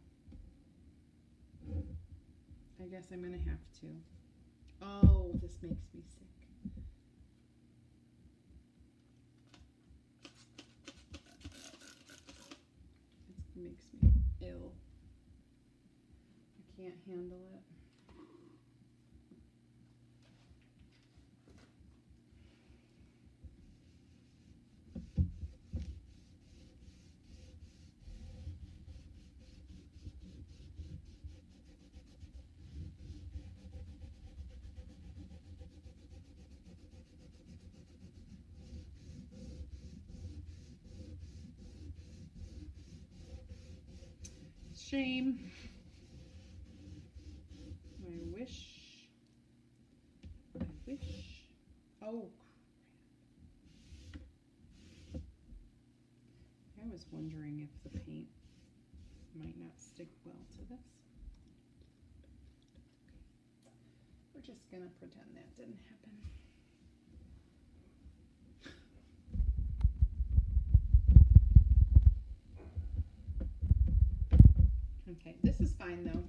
I guess I'm gonna have to. Oh, this makes me sick. It makes me ill. I can't handle it. Shame. I wish. Oh, I wondering if the paint might not stick well to this. We're just gonna pretend that didn't happen. Okay, this is fine though.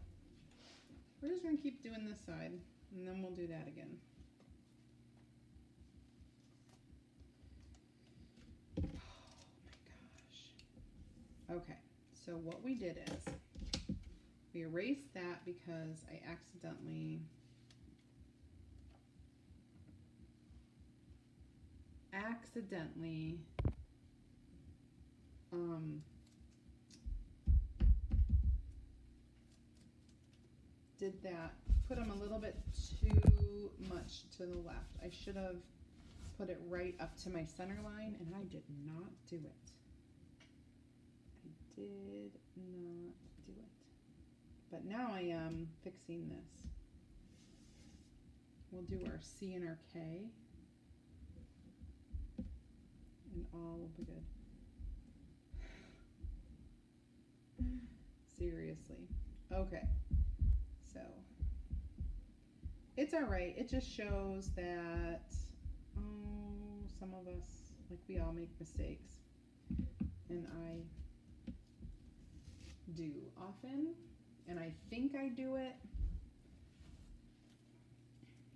We're just gonna keep doing this side and then we'll do that again. Oh my gosh. Okay, so what we did is we erased that because I accidentally did that, put them a little bit too much to the left. I should have put it right up to my center line, and I did not do it. I did not do it. But now I am fixing this. We'll do our C and our K, and all will be good. Seriously. Okay. So it's all right. It just shows that some of us, like, we all make mistakes, and I do often, and I think I do it.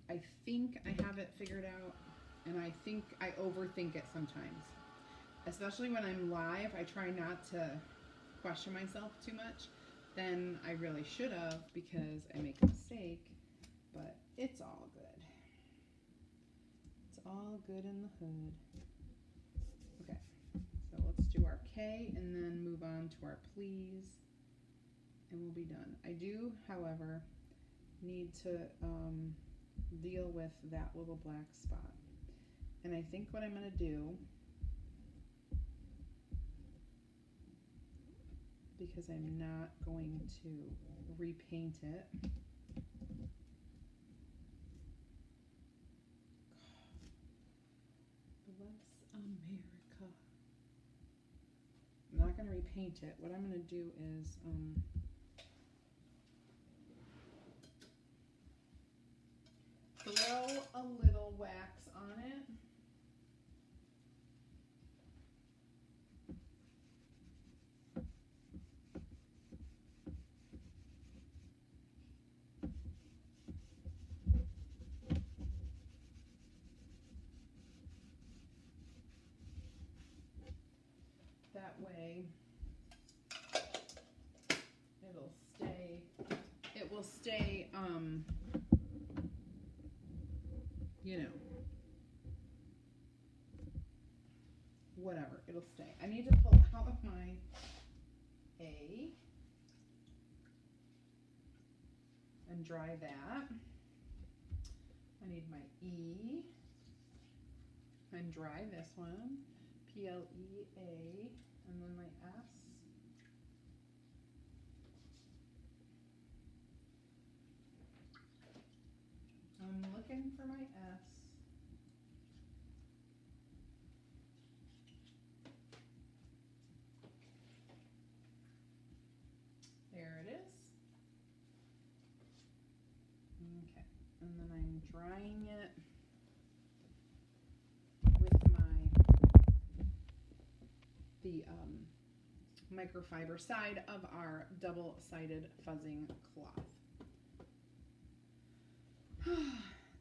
I think I have it figured out, and I think I overthink it sometimes, especially when I'm live. I try not to question myself too much. Then I really should have, because I make a mistake, but it's all good. It's all good in the hood. Okay, so let's do our K and then move on to our please, and we'll be done. I do, however, need to deal with that little black spot. And I think what I'm going to do, because I'm not going to repaint it. Bless America. I'm not going to repaint it. What I'm going to do is throw a little wax on it. That way it will stay, you know, whatever, it'll stay. I need to pull out of my A and dry that. I need my E and dry this one. P-L-E-A, and then my S. I'm looking for my S. There it is. Okay, and then I'm drying it with the microfiber side of our double-sided fuzzing cloth.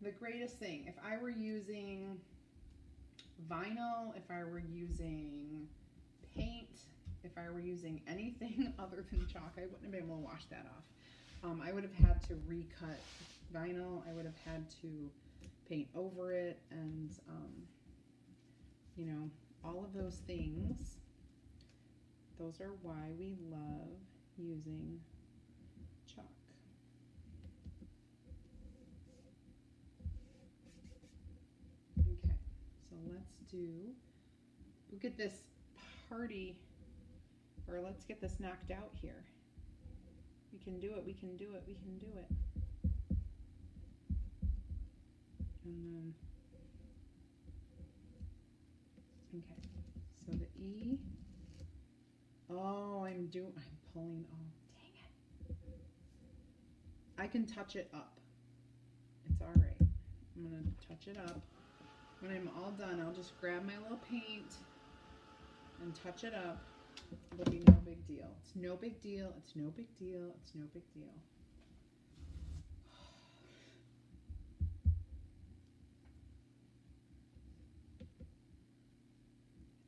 The greatest thing, if I were using vinyl, if I were using paint, if I were using anything other than chalk, I wouldn't have been able to wash that off. I would have had to recut vinyl. I would have had to paint over it, and you know, all of those things. Those are why we love using chalk. Okay, so we'll get this party, or let's get this knocked out here. We can do it, we can do it, we can do it. And then, okay, so the E Oh, I'm pulling, oh, dang it. I can touch it up. It's all right. I'm gonna touch it up. When I'm all done, I'll just grab my little paint and touch it up. It'll be no big deal. It's no big deal. It's no big deal. It's no big deal.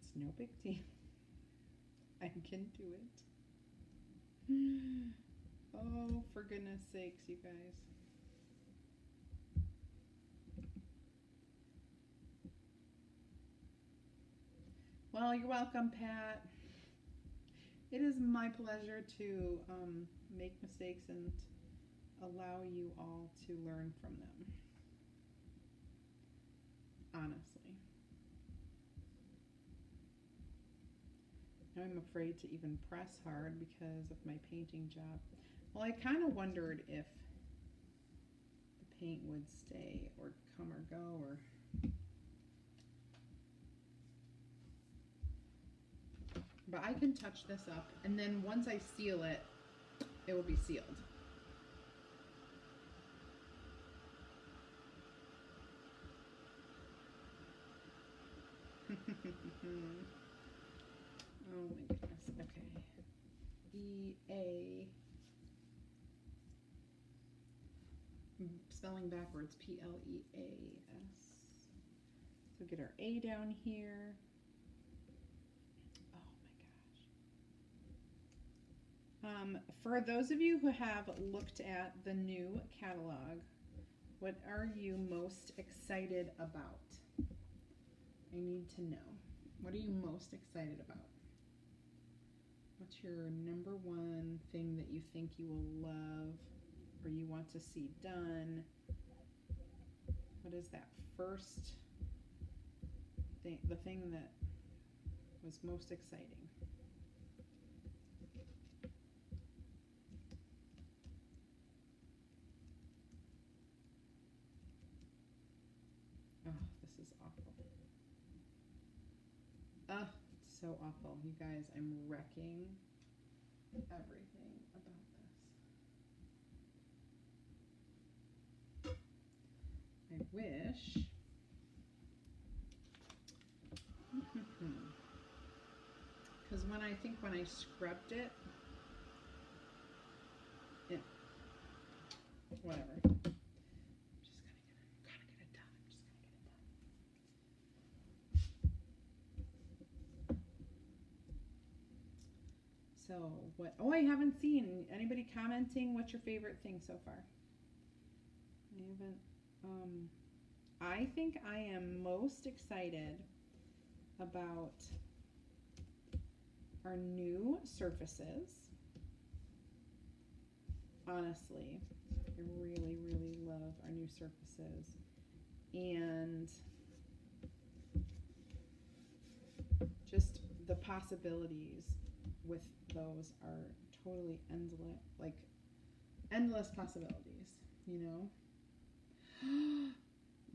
It's no big deal. I can do it. Oh, for goodness sakes, you guys. Well, you're welcome, Pat. It is my pleasure to make mistakes and allow you all to learn from them. Honestly. Now I'm afraid to even press hard because of my painting job. Well, I kind of wondered if the paint would stay or come or go, or but I can touch this up, and then once I seal it, it will be sealed. Oh my goodness, okay. E-A, spelling backwards, P-L-E-A-S. So get our A down here. For those of you who have looked at the new catalog, what are you most excited about? I need to know. What are you most excited about? What's your number one thing that you think you will love or you want to see done? What is that first thing, the thing that was most exciting? Oh, this is awful. Oh, it's so awful. You guys, I'm wrecking everything about this. I wish. Because when I scrubbed it, whatever. I'm just gotta get it done. I'm just gonna get it done. So what? Oh, I haven't seen anybody commenting. What's your favorite thing so far? I haven't. I think I am most excited about our new surfaces. Honestly, I really, really love our new surfaces, and just the possibilities with those are totally endless, like endless possibilities, you know?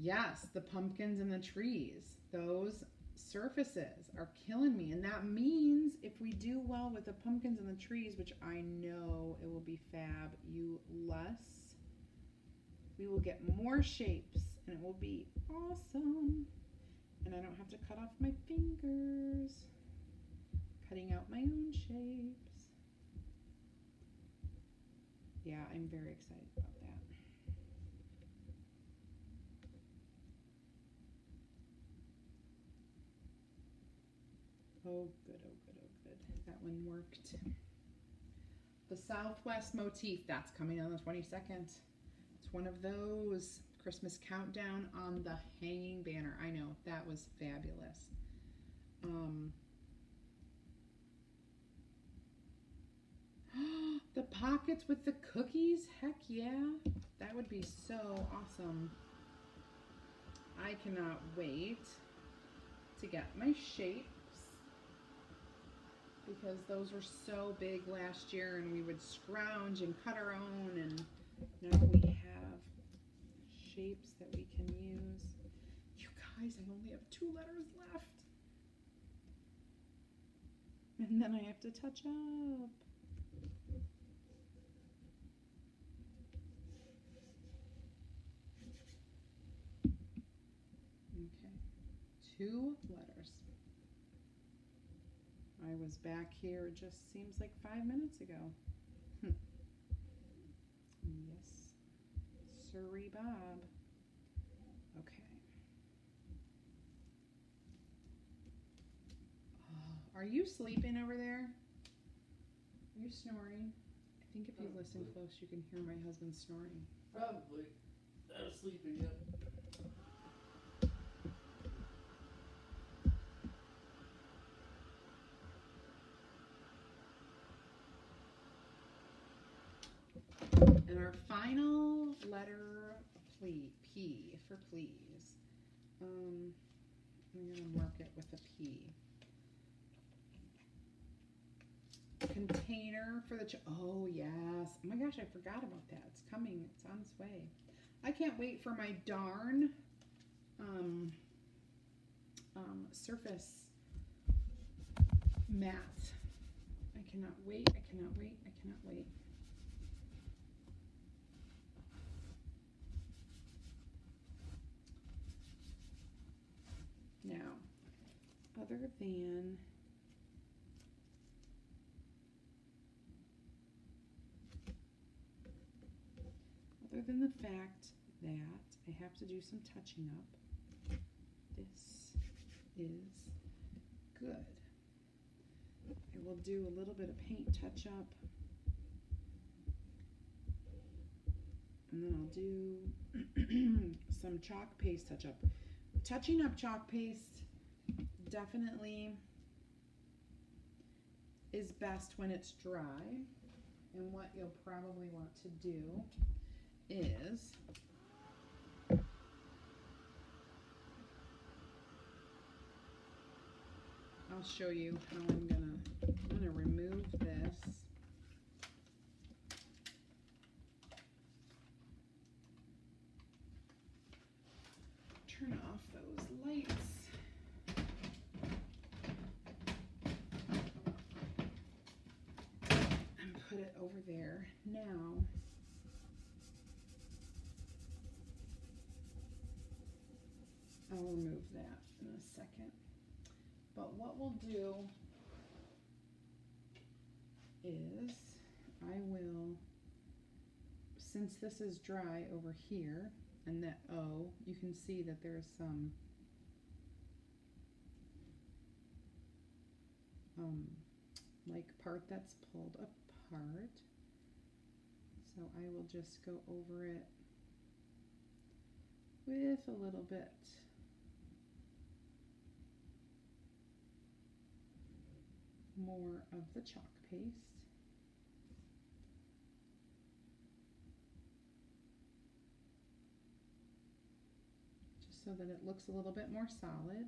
Yes, the pumpkins and the trees, those surfaces are killing me, and that means if we do well with the pumpkins and the trees, which I know it will be fabulous, we will get more shapes and it will be awesome, and I don't have to cut off my fingers cutting out my own shapes. Yeah, I'm very excited about that. Oh, good, oh, good, oh, good. That one worked. The Southwest motif, that's coming on the 22nd. It's one of those. Christmas countdown on the hanging banner. I know, that was fabulous. The pockets with the cookies? Heck yeah. That would be so awesome. I cannot wait to get my shapes, because those were so big last year and we would scrounge and cut our own, and now we have shapes that we can use. You guys, I only have 2 letters left. And then I have to touch up. Okay, 2 letters. I was back here, it just seems like 5 minutes ago. Yes, sorry, Bob. Okay. Oh, are you sleeping over there? Are you snoring? I think if you listen close, you can hear my husband snoring. Probably. Not sleeping yet. And our final letter, P for please. I'm gonna mark it with a P. Container for the, oh yes. Oh my gosh, I forgot about that. It's coming, it's on its way. I can't wait for my darn surface mat. I cannot wait, I cannot wait, I cannot wait. Now, other than the fact that I have to do some touching up, this is good. I will do a little bit of paint touch up, and then I'll do some chalk paste touch up. Touching up chalk paste definitely is best when it's dry, and what you'll probably want to do is I'll show you how I'm gonna remove this. Turn off those lights. And put it over there. Now, I'll remove that in a second. But what we'll do is I will, since this is dry over here, and that O, you can see that there's some like part that's pulled apart. So I will just go over it with a little bit more of the chalk paste. Just so that it looks a little bit more solid.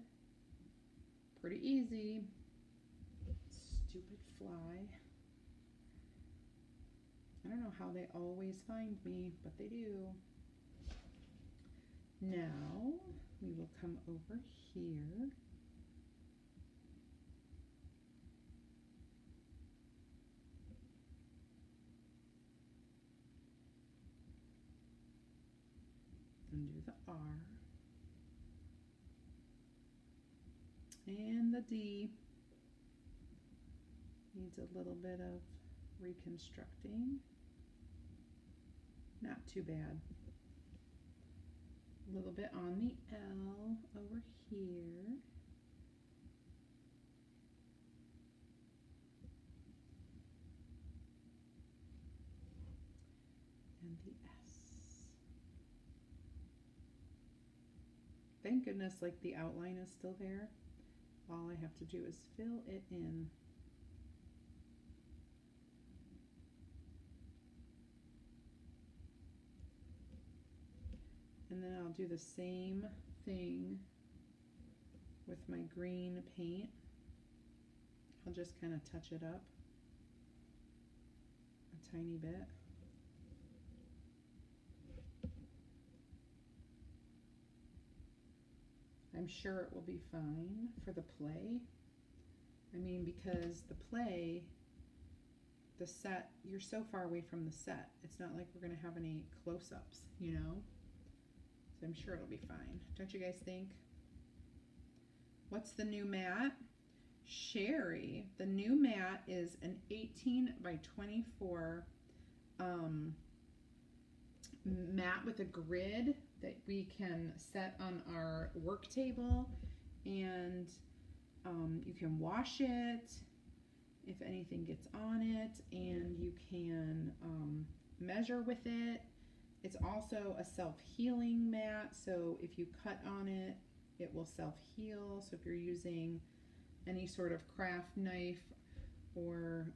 Pretty easy. Stupid fly. I don't know how they always find me, but they do. Now we will come over here. And do the R. And the D needs a little bit of reconstructing. Not too bad. A little bit on the L over here. And the S. Thank goodness, like, the outline is still there. All I have to do is fill it in. And then I'll do the same thing with my green paint. I'll just kind of touch it up a tiny bit. I'm sure it will be fine for the play. I mean, because the play, the set, you're so far away from the set. It's not like we're going to have any close-ups, you know? So I'm sure it'll be fine. Don't you guys think? What's the new mat? Sherry. The new mat is an 18 by 24 mat with a grid that we can set on our work table, and you can wash it if anything gets on it, and you can measure with it. It's also a self-healing mat, so if you cut on it, it will self-heal. So if you're using any sort of craft knife or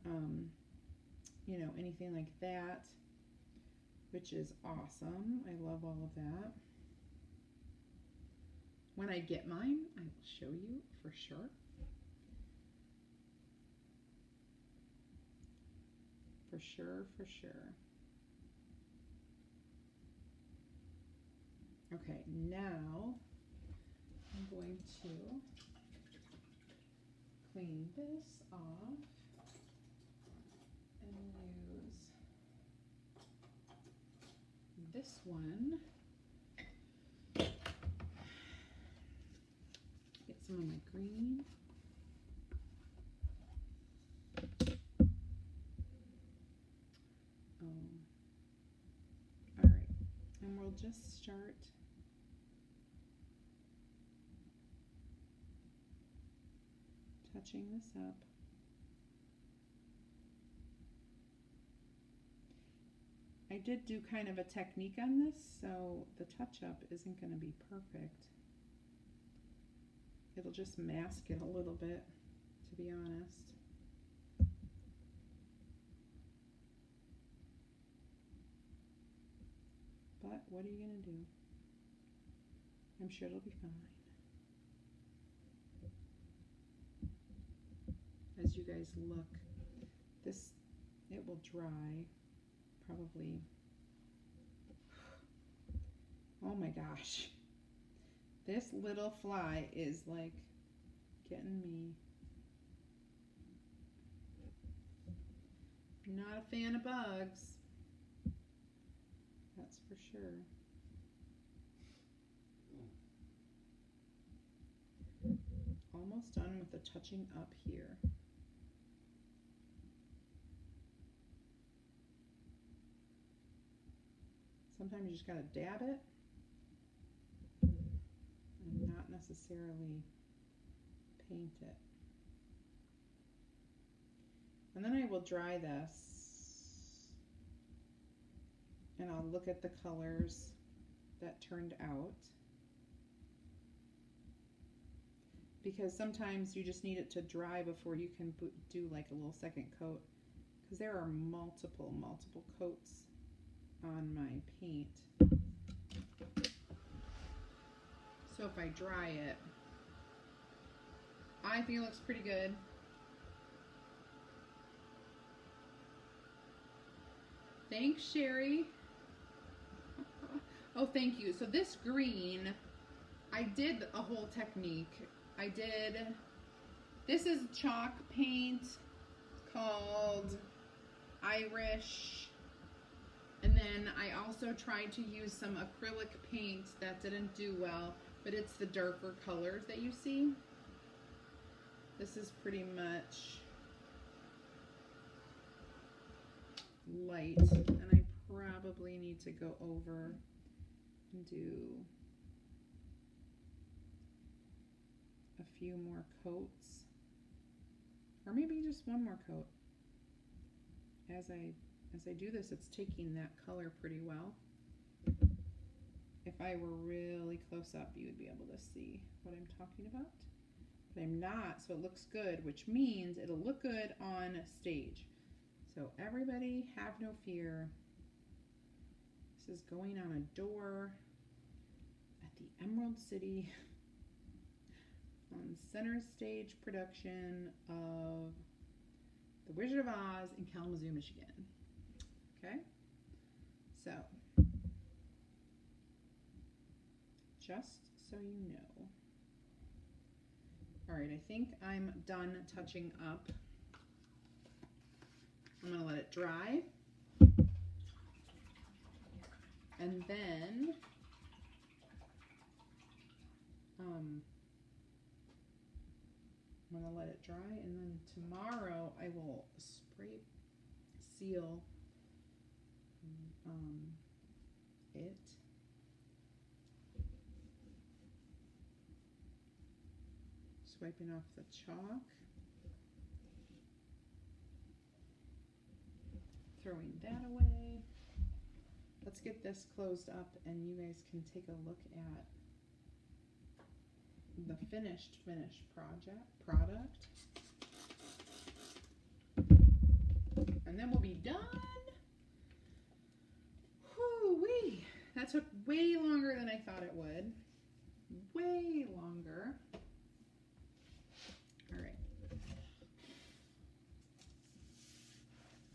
you know, anything like that, which is awesome. I love all of that. When I get mine, I will show you for sure. For sure, for sure. Okay, now I'm going to clean this off and use this one. Get some of my green. All right, and we'll just start touching this up. I did do kind of a technique on this, so the touch-up isn't going to be perfect. It'll just mask it a little bit, to be honest. But what are you going to do? I'm sure it'll be fine. As you guys look, this, it will dry probably, oh my gosh, this little fly is like getting me. Not a fan of bugs, that's for sure. Almost done with the touching up here. Sometimes you just gotta dab it and not necessarily paint it. And then I will dry this and I'll look at the colors that turned out, because sometimes you just need it to dry before you can do like a little second coat, because there are multiple coats on my paint. So if I dry it, I think it looks pretty good. Thanks, Sherry. Oh, thank you. So this green, I did a whole technique. This is chalk paint called Irish. And then I also tried to use some acrylic paint that didn't do well, but it's the darker colors that you see. This is pretty much light, and I probably need to go over and do a few more coats, or maybe just one more coat. As I do this, it's taking that color pretty well. If I were really close up, you would be able to see what I'm talking about. But I'm not, so it looks good, which means it'll look good on stage. So everybody have no fear. This is going on a door at the Emerald City on center stage production of The Wizard of Oz in Kalamazoo, Michigan. Okay, so just so you know, All right, I think I'm done touching up. I'm gonna let it dry. And then, I'm gonna let it dry, and then tomorrow I will spray seal it. Swiping off the chalk. Throwing that away. Let's get this closed up and you guys can take a look at the finished product. And then we'll be done. Whoo-wee. That took way longer than I thought it would. Way longer. All right.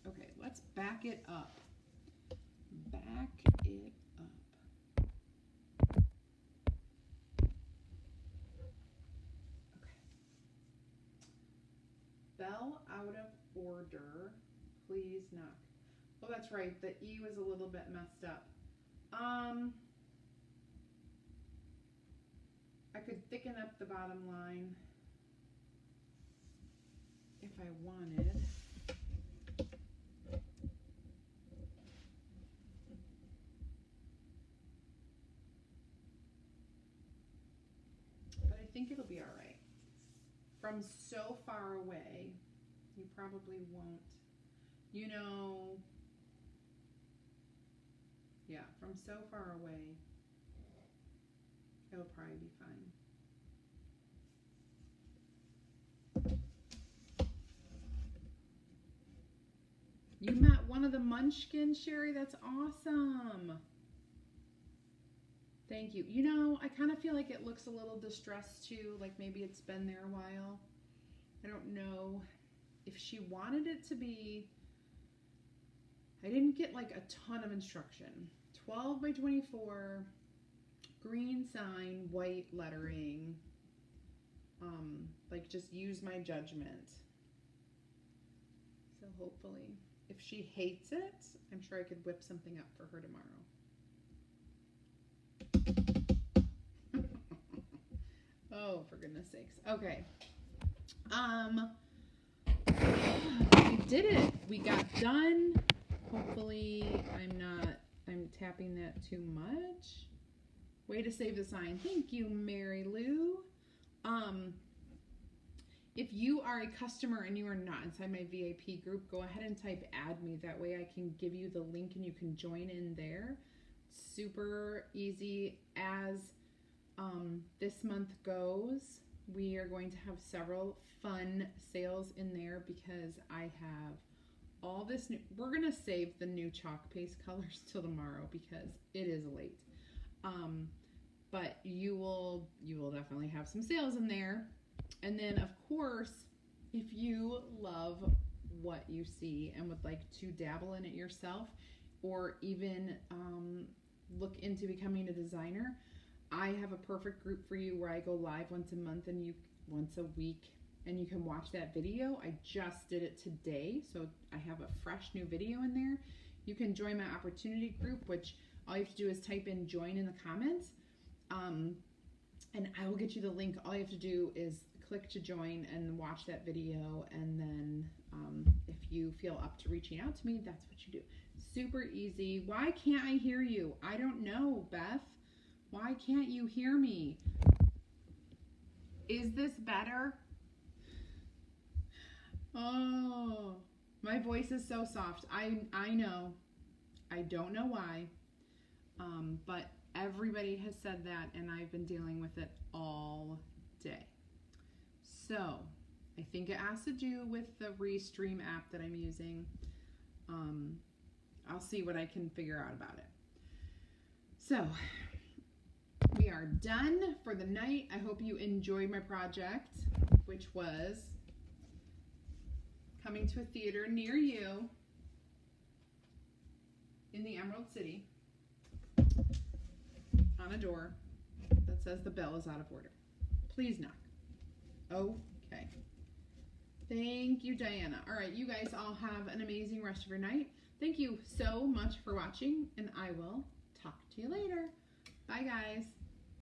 Okay, let's back it up. Back it up. Okay. Bell out of order. Please knock. Oh, that's right. The E was a little bit messed up. I could thicken up the bottom line if I wanted. But I think it'll be all right. From so far away, you probably won't. You know, yeah, from so far away, it'll probably be fine. You met one of the Munchkins, Sherry? That's awesome. Thank you. You know, I kind of feel like it looks a little distressed too, like maybe it's been there a while. I don't know if she wanted it to be. I didn't get like a ton of instruction. 12 by 24, green sign, white lettering. Like just use my judgment. So hopefully, if she hates it, I'm sure I could whip something up for her tomorrow. Oh, for goodness sakes. Okay. We did it. We got done. Hopefully I'm tapping that too much. Way to save the sign. Thank you, Mary Lou. If you are a customer and you are not inside my VIP group, go ahead and type add me. That way I can give you the link and you can join in there. Super easy. As this month goes, we are going to have several fun sales in there because I have all this new, we're going to save the new chalk paste colors till tomorrow because it is late. But you will definitely have some sales in there. And then of course, if you love what you see and would like to dabble in it yourself or even look into becoming a designer, I have a perfect group for you where I go live once a month and once a week, and you can watch that video. I just did it today, so I have a fresh new video in there. You can join my opportunity group, which all you have to do is type in join in the comments, and I will get you the link. All you have to do is click to join and watch that video, and then if you feel up to reaching out to me, that's what you do. Super easy. Why can't I hear you? I don't know, Beth. Why can't you hear me? Is this better? Oh, my voice is so soft. I know. I don't know why. But everybody has said that, and I've been dealing with it all day. So, I think it has to do with the Restream app that I'm using. I'll see what I can figure out about it. So, we are done for the night. I hope you enjoyed my project, which was coming to a theater near you in the Emerald City on a door that says the bell is out of order. Please knock. Okay. Thank you, Diana. All right, you guys all have an amazing rest of your night. Thank you so much for watching, and I will talk to you later. Bye, guys.